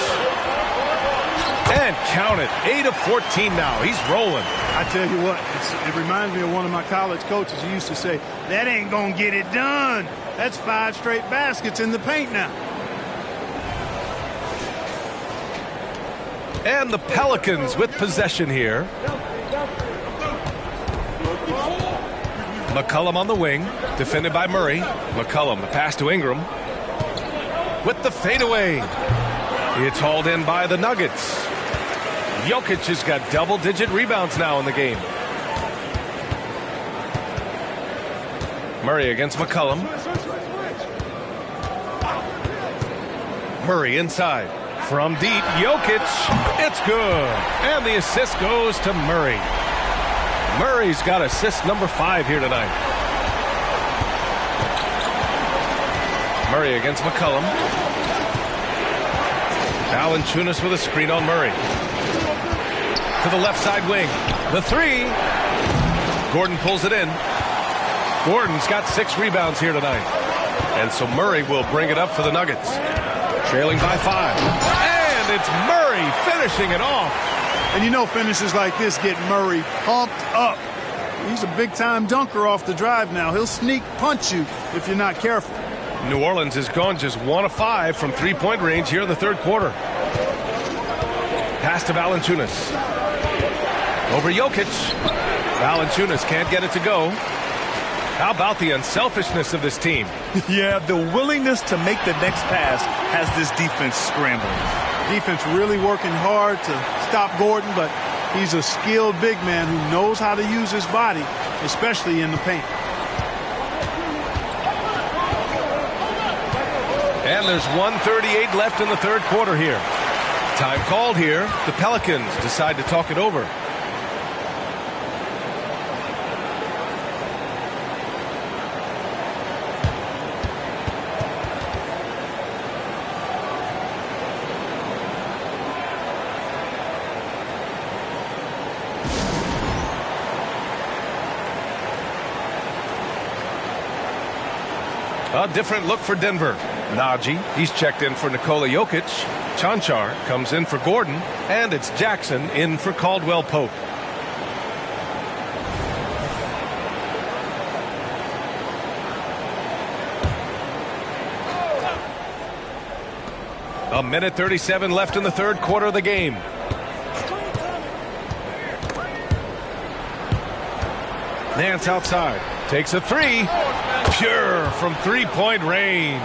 And count it. 8 of 14 now. He's rolling. I tell you what, it reminds me of one of my college coaches who used to say, that ain't going to get it done. That's 5 straight baskets in the paint now. And the Pelicans with possession here. McCollum on the wing, defended by Murray. McCollum, the pass to Ingram. With the fadeaway. It's hauled in by the Nuggets. Jokic has got double-digit rebounds now in the game. Murray against McCollum. Murray inside. From deep, Jokic. It's good. And the assist goes to Murray. Murray's got assist number 5 here tonight. Murray against McCollum. Valanciunas with a screen on Murray. To the left side wing. The 3. Gordon pulls it in. Gordon's got 6 rebounds here tonight. And so Murray will bring it up for the Nuggets. Trailing by 5. And it's Murray finishing it off. And you know finishes like this get Murray pumped up. He's a big-time dunker off the drive now. He'll sneak punch you if you're not careful. New Orleans has gone just 1 of 5 from three-point range here in the third quarter. Pass to Valanciunas. Over Jokic. Valanciunas can't get it to go. How about the unselfishness of this team? Yeah, the willingness to make the next pass has this defense scrambling. Defense really working hard to stop Gordon, but he's a skilled big man who knows how to use his body, especially in the paint. And there's 1:38 left in the third quarter here. Time called here. The Pelicans decide to talk it over. A different look for Denver. Najee, he's checked in for Nikola Jokic. Chanchar comes in for Gordon. And it's Jackson in for Caldwell Pope. A minute 37 left in the third quarter of the game. Nance outside. Takes a 3. Pure from three-point range.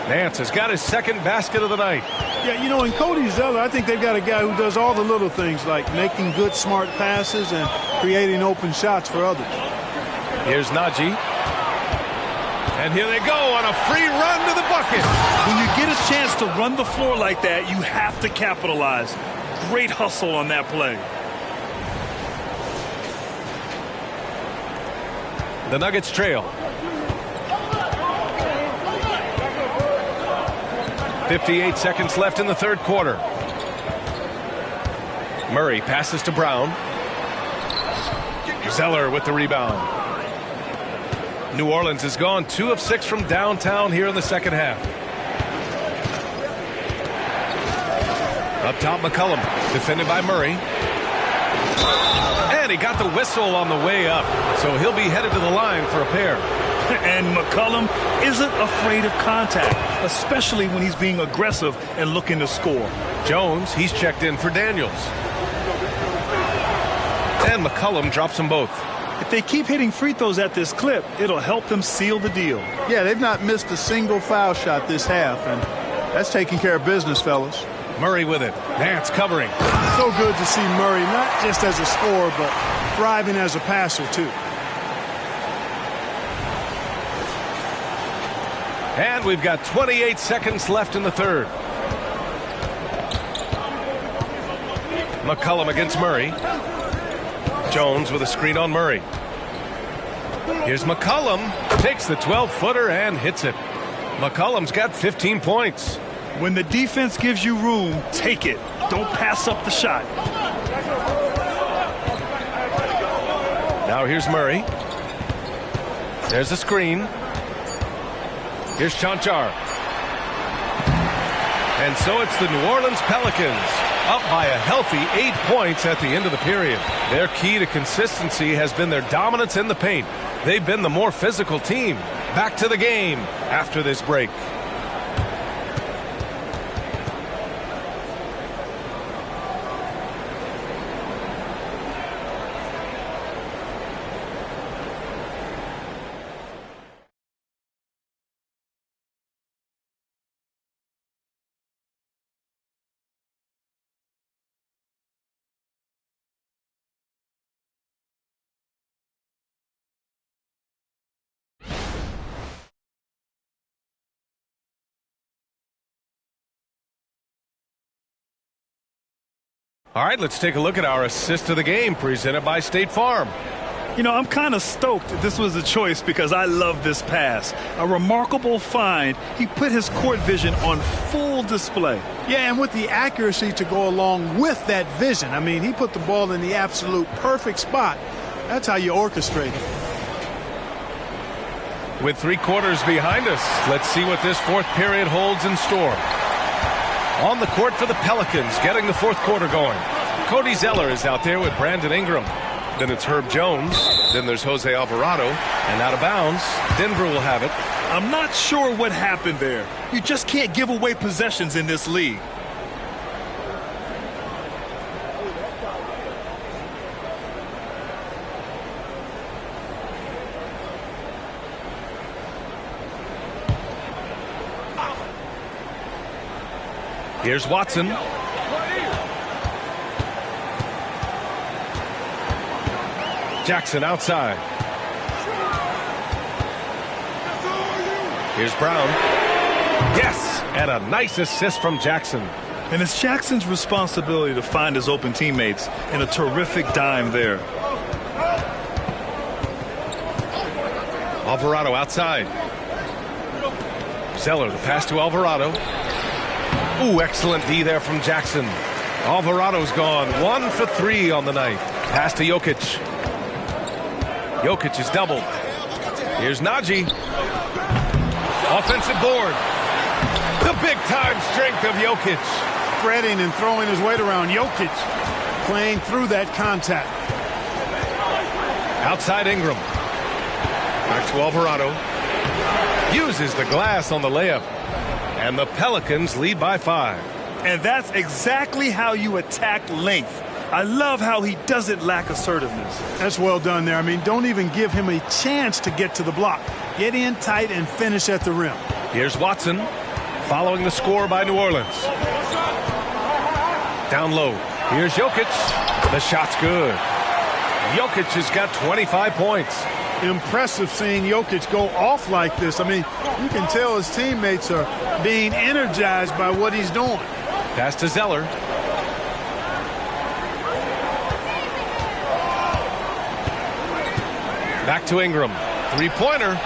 Nance has got his second basket of the night. Yeah, you know, in Cody Zeller, I think they've got a guy who does all the little things like making good, smart passes and creating open shots for others. Here's Najee. And here they go on a free run to the bucket. When you get a chance to run the floor like that, you have to capitalize. Great hustle on that play. The Nuggets trail. 58 seconds left in the third quarter. Murray passes to Brown. Zeller with the rebound. New Orleans has gone 2 of 6 from downtown here in the second half. Up top, McCollum, defended by Murray. And he got the whistle on the way up, so he'll be headed to the line for a pair. And McCollum isn't afraid of contact, especially when he's being aggressive and looking to score. Jones, he's checked in for Daniels. And McCollum drops them both. If they keep hitting free throws at this clip, it'll help them seal the deal. Yeah, they've not missed a single foul shot this half, and that's taking care of business, fellas. Murray with it. Nance covering. So good to see Murray, not just as a scorer, but thriving as a passer, too. And we've got 28 seconds left in the third. McCollum against Murray. Jones with a screen on Murray. Here's McCollum. Takes the 12-footer and hits it. McCollum's got 15 points. When the defense gives you room, take it. Don't pass up the shot. Now here's Murray. There's the screen. Here's Chanchar. And so it's the New Orleans Pelicans up by a healthy 8 points at the end of the period. Their key to consistency has been their dominance in the paint. They've been the more physical team. Back to the game after this break. All right, let's take a look at our assist of the game presented by State Farm. You know, I'm kind of stoked this was a choice because I love this pass. A remarkable find. He put his court vision on full display. Yeah, and with the accuracy to go along with that vision. I mean, he put the ball in the absolute perfect spot. That's how you orchestrate it. With 3 quarters behind us, let's see what this fourth period holds in store. On the court for the Pelicans, getting the fourth quarter going. Cody Zeller is out there with Brandon Ingram. Then it's Herb Jones. Then there's Jose Alvarado. And out of bounds, Denver will have it. I'm not sure what happened there. You just can't give away possessions in this league. Here's Watson. Jackson outside. Here's Brown. Yes, and a nice assist from Jackson. And it's Jackson's responsibility to find his open teammates, and a terrific dime there. Alvarado outside. Zeller, the pass to Alvarado. Ooh, excellent D there from Jackson. Alvarado's gone 1 for 3 on the night. Pass to Jokic. Jokic is doubled. Here's Najee. Offensive board. The big-time strength of Jokic. Spreading and throwing his weight around. Jokic playing through that contact. Outside Ingram. Back to Alvarado. Uses the glass on the layup. And the Pelicans lead by 5. And that's exactly how you attack length. I love how he doesn't lack assertiveness. That's well done there. I mean, don't even give him a chance to get to the block. Get in tight and finish at the rim. Here's Watson following the score by New Orleans. Down low. Here's Jokic. The shot's good. Jokic has got 25 points. Impressive seeing Jokic go off like this. I mean, you can tell his teammates are being energized by what he's doing. Pass to Zeller. Back to Ingram. 3-pointer.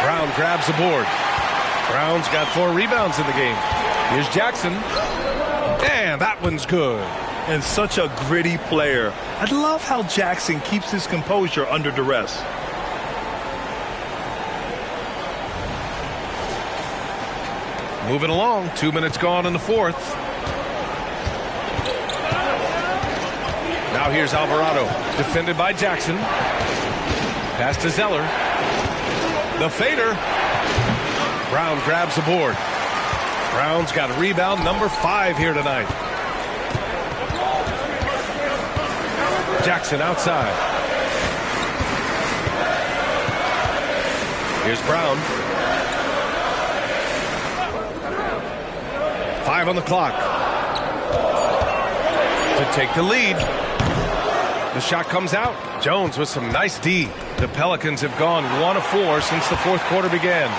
Brown grabs the board. Brown's got 4 rebounds in the game. Here's Jackson. And that one's good. And such a gritty player. I love how Jackson keeps his composure under duress. Moving along. 2 minutes gone in the fourth. Now here's Alvarado. Defended by Jackson. Pass to Zeller. The fader. Brown grabs the board. Brown's got rebound number 5 here tonight. Jackson outside. Here's Brown. 5 on the clock. To take the lead. The shot comes out. Jones with some nice D. The Pelicans have gone 1 of 4 since the fourth quarter began.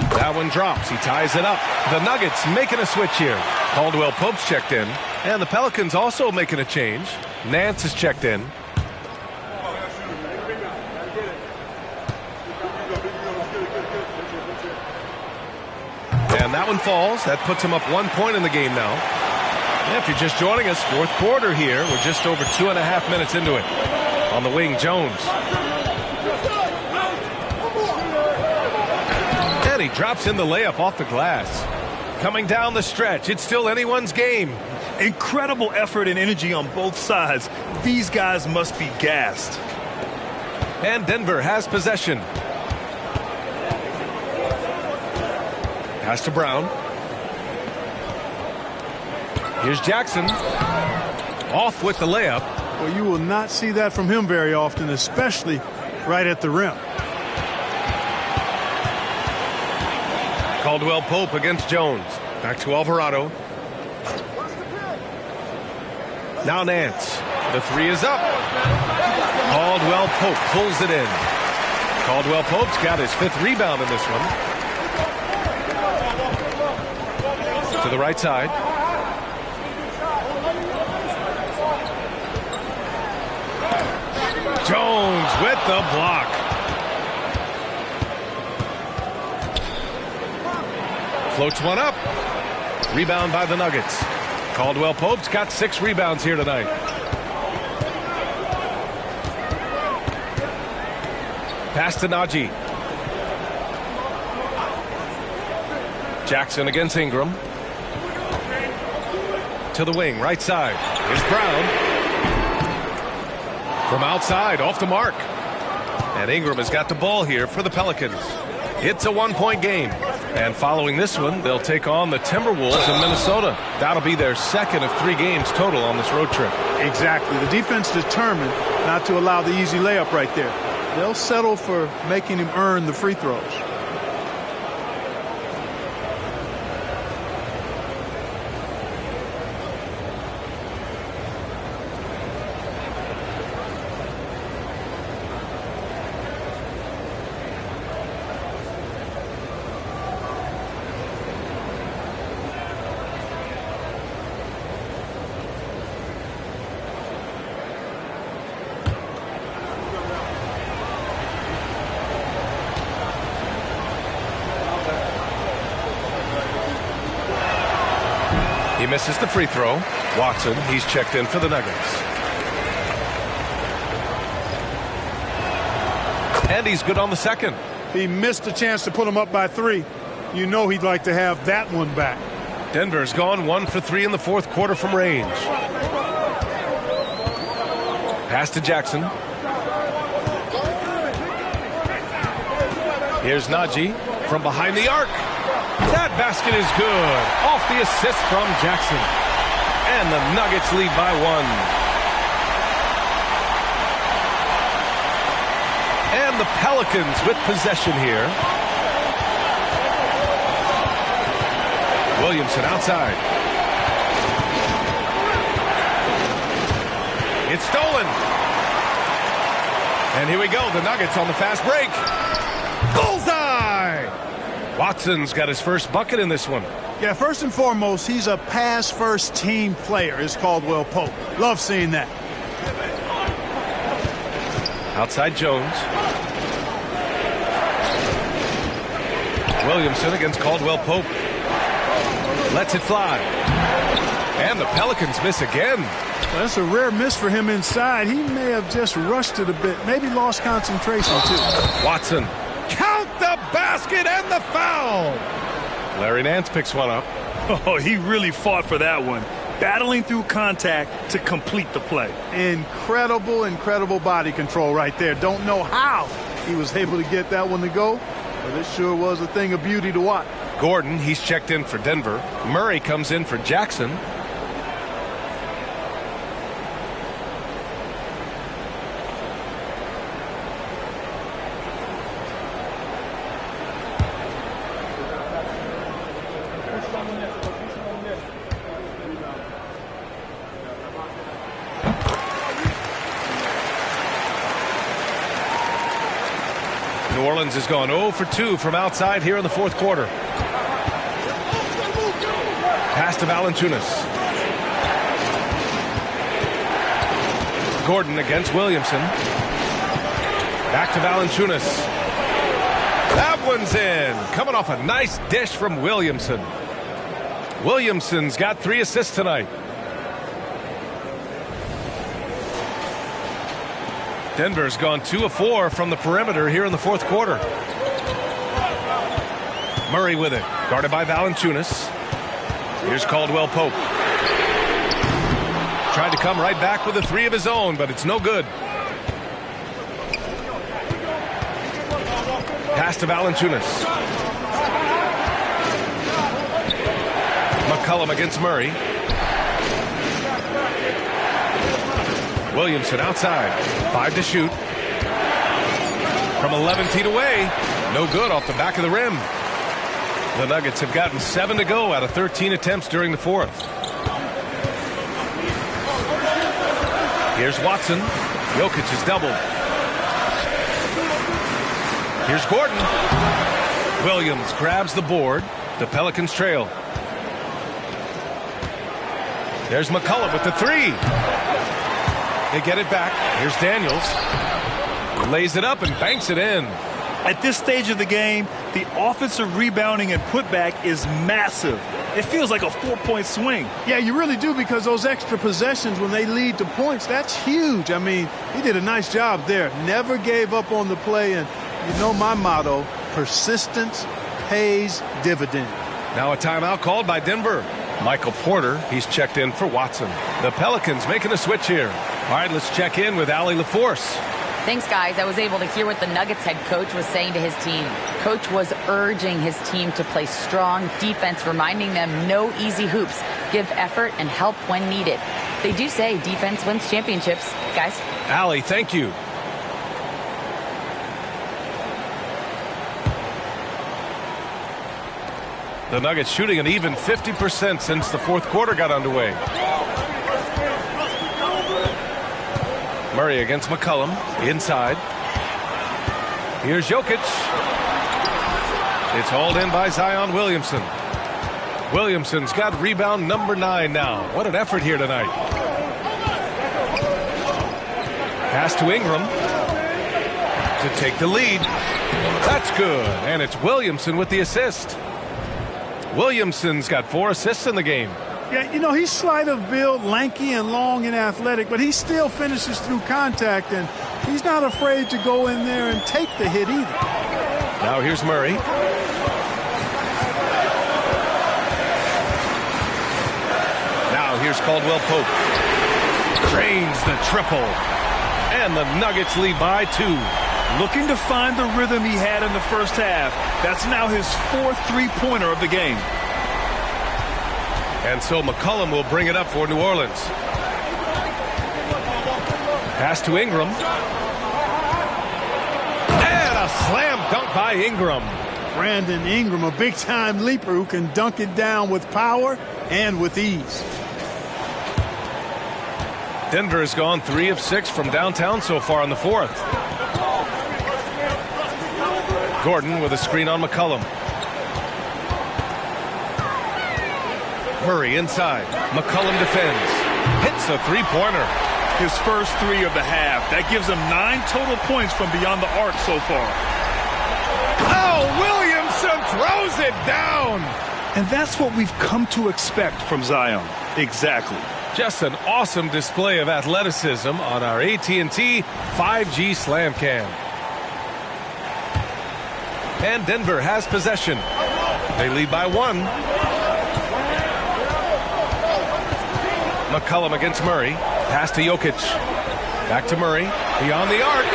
That one drops. He ties it up. The Nuggets making a switch here. Caldwell Pope's checked in. And the Pelicans also making a change. Nance is checked in. And that one falls. That puts him up 1 point in the game now. Yeah, if you're just joining us, fourth quarter here. We're just over 2.5 minutes into it. On the wing, Jones. And he drops in the layup off the glass. Coming down the stretch, it's still anyone's game. Incredible effort and energy on both sides. These guys must be gassed. And Denver has possession. Pass to Brown. Here's Jackson. Off with the layup. Well, you will not see that from him very often, especially right at the rim. Caldwell Pope against Jones. Back to Alvarado. Now Nance. The three is up. Caldwell Pope pulls it in. Caldwell Pope's got his 5th rebound in this one. To the right side. Jones with the block. Floats one up. Rebound by the Nuggets. Caldwell Pope's got 6 rebounds here tonight. Pass to Najee. Jackson against Ingram. To the wing, right side. Here's Brown. From outside, off the mark. And Ingram has got the ball here for the Pelicans. It's a 1-point game. And following this one, they'll take on the Timberwolves in Minnesota. That'll be their 2nd of 3 games total on this road trip. Exactly. The defense determined not to allow the easy layup right there. They'll settle for making him earn the free throws. He misses the free throw. Watson, he's checked in for the Nuggets. And he's good on the second. He missed a chance to put him up by 3. You know he'd like to have that one back. Denver's gone 1 for 3 in the 4th quarter from range. Pass to Jackson. Here's Najee from behind the arc. That basket is good. Off the assist from Jackson. And the Nuggets lead by 1. And the Pelicans with possession here. Williamson outside. It's stolen. And here we go. The Nuggets on the fast break. Bullseye! Watson's got his first bucket in this one. Yeah, first and foremost, he's a pass-first team player, is Caldwell Pope. Love seeing that. Outside Jones. Williamson against Caldwell Pope. Lets it fly. And the Pelicans miss again. Well, that's a rare miss for him inside. He may have just rushed it a bit. Maybe lost concentration, too. Watson. Count the basket and the foul. Larry Nance picks one up. Oh, he really fought for that one. Battling through contact to complete the play. Incredible, incredible body control right there. Don't know how he was able to get that one to go, but it sure was a thing of beauty to watch. Gordon, he's checked in for Denver. Murray comes in for Jackson. New Orleans has gone 0 for 2 from outside here in the 4th quarter. Pass to Valanciunas. Gordon against Williamson. Back to Valanciunas. That one's in. Coming off a nice dish from Williamson. Williamson's got 3 assists tonight. Denver's gone 2 of 4 from the perimeter here in the 4th quarter. Murray with it. Guarded by Valanciunas. Here's Caldwell Pope. Tried to come right back with a 3 of his own, but it's no good. Pass to Valanciunas. McCollum against Murray. Williamson outside. 5 to shoot. From 11 feet away. No good off the back of the rim. The Nuggets have gotten 7 to go out of 13 attempts during the fourth. Here's Watson. Jokic is doubled. Here's Gordon. Williams grabs the board. The Pelicans trail. There's McCollum with the 3. They get it back. Here's Daniels. Lays it up and banks it in. At this stage of the game, the offensive rebounding and putback is massive. It feels like a 4-point swing. Yeah, you really do, because those extra possessions when they lead to points, that's huge. I mean, he did a nice job there. Never gave up on the play, and you know my motto, persistence pays dividend. Now a timeout called by Denver. Michael Porter, he's checked in for Watson. The Pelicans making a switch here. All right, let's check in with Allie LaForce. Thanks, guys. I was able to hear what the Nuggets head coach was saying to his team. Coach was urging his team to play strong defense, reminding them no easy hoops, give effort, and help when needed. They do say defense wins championships, guys. Allie, thank you. The Nuggets shooting an even 50% since the fourth quarter got underway. Murray against McCollum. Inside. Here's Jokic. It's hauled in by Zion Williamson. Williamson's got rebound number 9 now. What an effort here tonight. Pass to Ingram to take the lead. That's good. And it's Williamson with the assist. Williamson's got 4 assists in the game. Yeah, you know, he's slight of build, lanky and long and athletic, but he still finishes through contact, and he's not afraid to go in there and take the hit either. Now here's Murray. Now here's Caldwell Pope. Drains the triple. And the Nuggets lead by 2. Looking to find the rhythm he had in the first half. That's now his 4th three-pointer of the game. And so McCollum will bring it up for New Orleans. Pass to Ingram. And a slam dunk by Ingram. Brandon Ingram, a big-time leaper who can dunk it down with power and with ease. Denver has gone 3 of 6 from downtown so far in the fourth. Gordon with a screen on McCollum. Murray inside. McCollum defends. Hits a three-pointer. His first 3 of the half. That gives him 9 total points from beyond the arc so far. Oh, Williamson throws it down. And that's what we've come to expect from Zion. Exactly. Just an awesome display of athleticism on our AT&T 5G Slam Cam. And Denver has possession. They lead by 1. McCollum against Murray. Pass to Jokic. Back to Murray. Beyond the arc.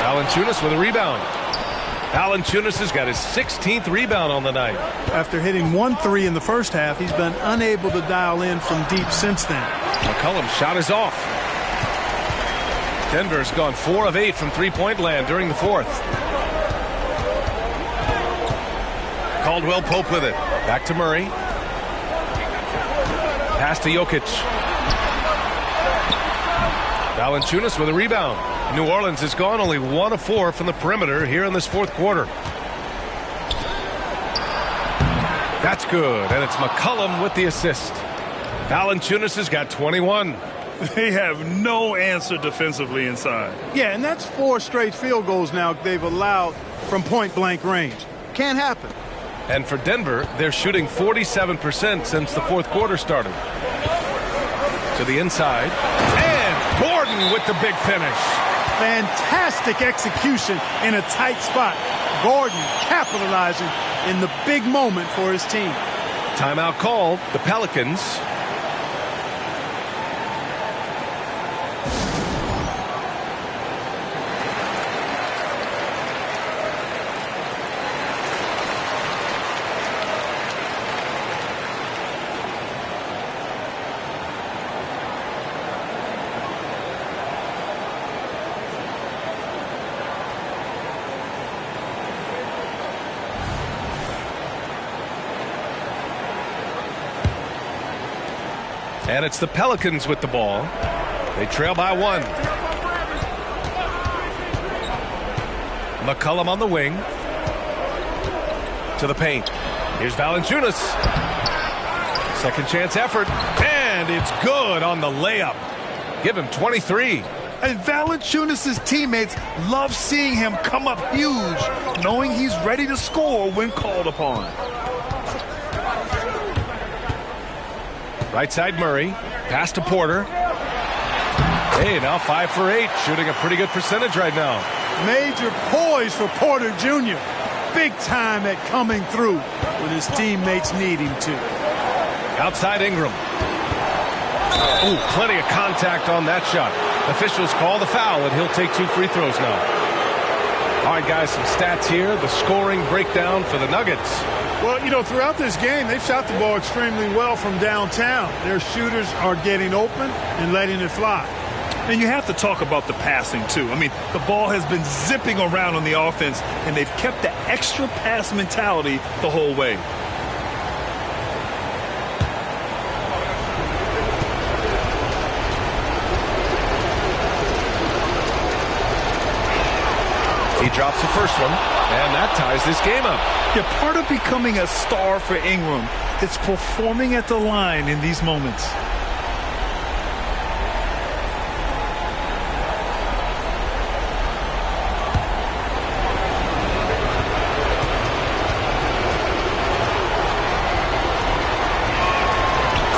Valanciunas with a rebound. Valanciunas has got his 16th rebound on the night. After hitting 1 3 in the first half, he's been unable to dial in from deep since then. McCollum's shot is off. Denver's gone 4 of 8 from three-point land during the fourth. Caldwell Pope with it. Back to Murray. Pass to Jokic. Valanciunas with a rebound. New Orleans has gone only 1 of 4 from the perimeter here in this fourth quarter. That's good, and it's McCollum with the assist. Valanciunas has got 21. They have no answer defensively inside. Yeah, and that's 4 straight field goals now they've allowed from point-blank range. Can't happen. And for Denver, they're shooting 47% since the fourth quarter started. To the inside. And Gordon with the big finish. Fantastic execution in a tight spot. Gordon capitalizing in the big moment for his team. Timeout called. The Pelicans. And it's the Pelicans with the ball. They trail by 1. McCollum on the wing. To the paint. Here's Valanciunas. Second chance effort. And it's good on the layup. Give him 23. And Valanciunas' teammates love seeing him come up huge, knowing he's ready to score when called upon. Right side Murray. Pass to Porter. Hey, now 5 for 8. Shooting a pretty good percentage right now. Major poise for Porter Jr. Big time at coming through when his teammates need him to. Outside Ingram. Ooh, plenty of contact on that shot. Officials call the foul, and he'll take 2 free throws now. All right, guys, some stats here. The scoring breakdown for the Nuggets. Well, you know, throughout this game, they've shot the ball extremely well from downtown. Their shooters are getting open and letting it fly. And you have to talk about the passing, too. I mean, the ball has been zipping around on the offense, and they've kept the extra pass mentality the whole way. He drops the first one, and that ties this game up. Yeah, part of becoming a star for Ingram is performing at the line in these moments.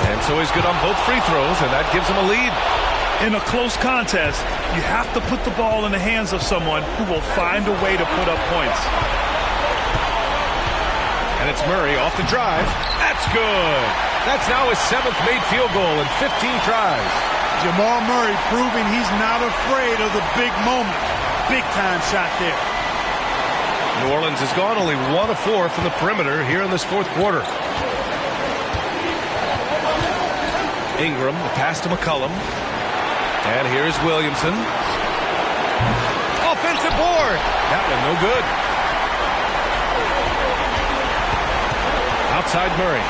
And so he's good on both free throws, and that gives him a lead. In a close contest, you have to put the ball in the hands of someone who will find a way to put up points. And it's Murray off the drive. That's good. That's now his 7th made field goal in 15 tries. Jamal Murray proving he's not afraid of the big moment. Big time shot there. New Orleans has gone only 1 of 4 from the perimeter here in this 4th quarter. Ingram, the pass to McCollum. And here's Williamson. Offensive board. That one no good. Outside Murray.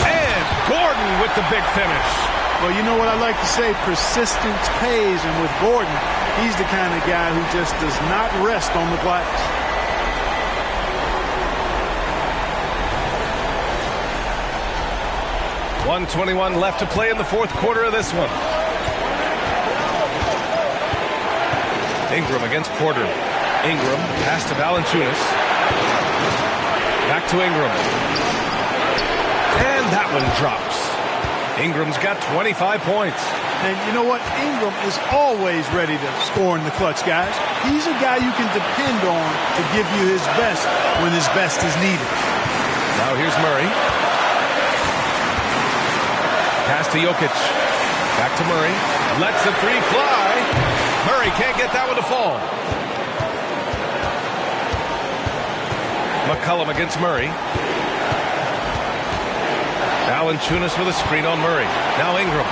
And Gordon with the big finish. Well, you know what I like to say? Persistence pays. And with Gordon, he's the kind of guy who just does not rest on the glass. .121 left to play in the 4th quarter of this one. Ingram against Porter. Ingram, pass to Valanciunas. Back to Ingram. And that one drops. Ingram's got 25 points. And you know what? Ingram is always ready to score in the clutch, guys. He's a guy you can depend on to give you his best when his best is needed. Now here's Murray. Pass to Jokic. Back to Murray. Lets the 3 fly. Murray can't get that one to fall. McCollum against Murray. Valanciunas with a screen on Murray. Now Ingram.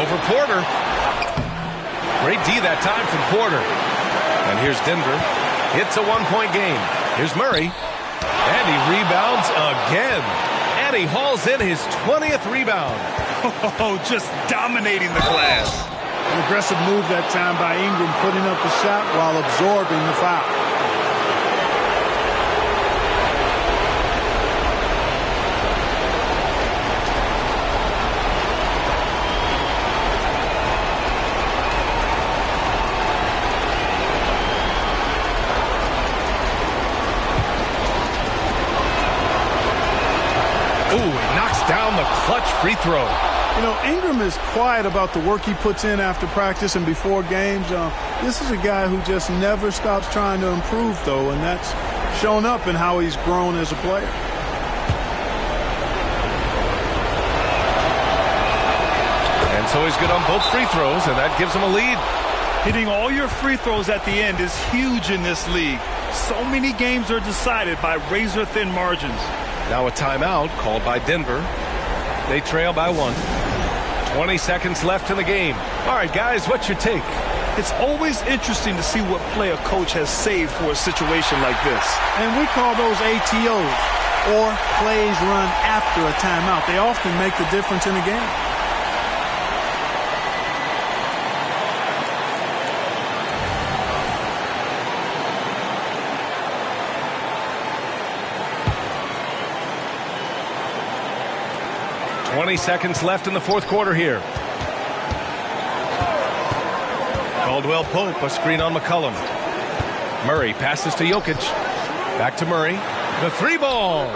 Over Porter. Great D that time from Porter. And here's Denver. It's a 1-point game. Here's Murray. And he rebounds again. And he hauls in his 20th rebound. Oh, just dominating the glass. An aggressive move that time by Ingram, putting up the shot while absorbing the foul. Ooh, he knocks down the clutch free throw. You know, Ingram is quiet about the work he puts in after practice and before games. This is a guy who just never stops trying to improve, though, and that's shown up in how he's grown as a player. And so he's good on both free throws, and that gives him a lead. Hitting all your free throws at the end is huge in this league. So many games are decided by razor-thin margins. Now a timeout called by Denver. They trail by 1. 20 seconds left in the game. All right, guys, what's your take? It's always interesting to see what play a coach has saved for a situation like this. And we call those ATOs, or plays run after a timeout. They often make the difference in a game. Seconds left in the fourth quarter here. Caldwell Pope, a screen on McCollum. Murray passes to Jokic. Back to Murray. The three ball.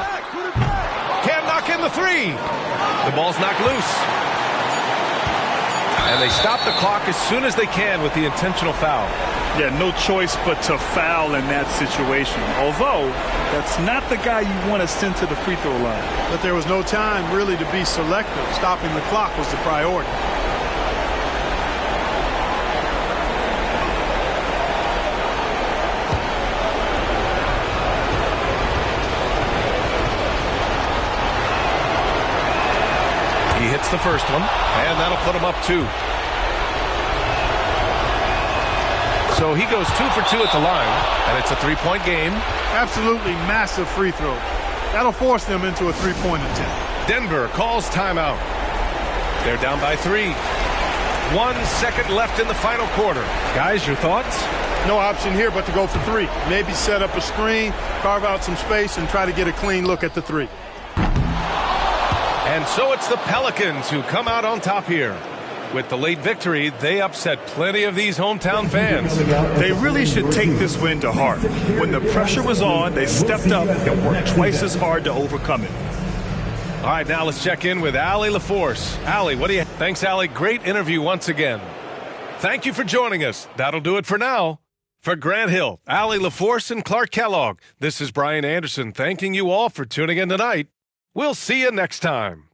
Can't knock in the three. The ball's knocked loose. And they stop the clock as soon as they can with the intentional foul. Yeah, no choice but to foul in that situation. Although, that's not the guy you want to send to the free throw line. But there was no time really to be selective. Stopping the clock was the priority. He hits the first one, and that'll put him up 2. So he goes 2 for 2 at the line, and it's a 3-point game. Absolutely massive free throw. That'll force them into a 3-point attempt. Denver calls timeout. They're down by 3. 1 second left in the final quarter. Guys, your thoughts? No option here but to go for 3. Maybe set up a screen, carve out some space, and try to get a clean look at the 3. And so it's the Pelicans who come out on top here. With the late victory, they upset plenty of these hometown fans. They really should take this win to heart. When the pressure was on, they stepped up and worked twice as hard to overcome it. All right, now let's check in with Allie LaForce. Allie, what do you... Thanks, Allie. Great interview once again. Thank you for joining us. That'll do it for now. For Grant Hill, Allie LaForce, and Clark Kellogg, this is Brian Anderson thanking you all for tuning in tonight. We'll see you next time.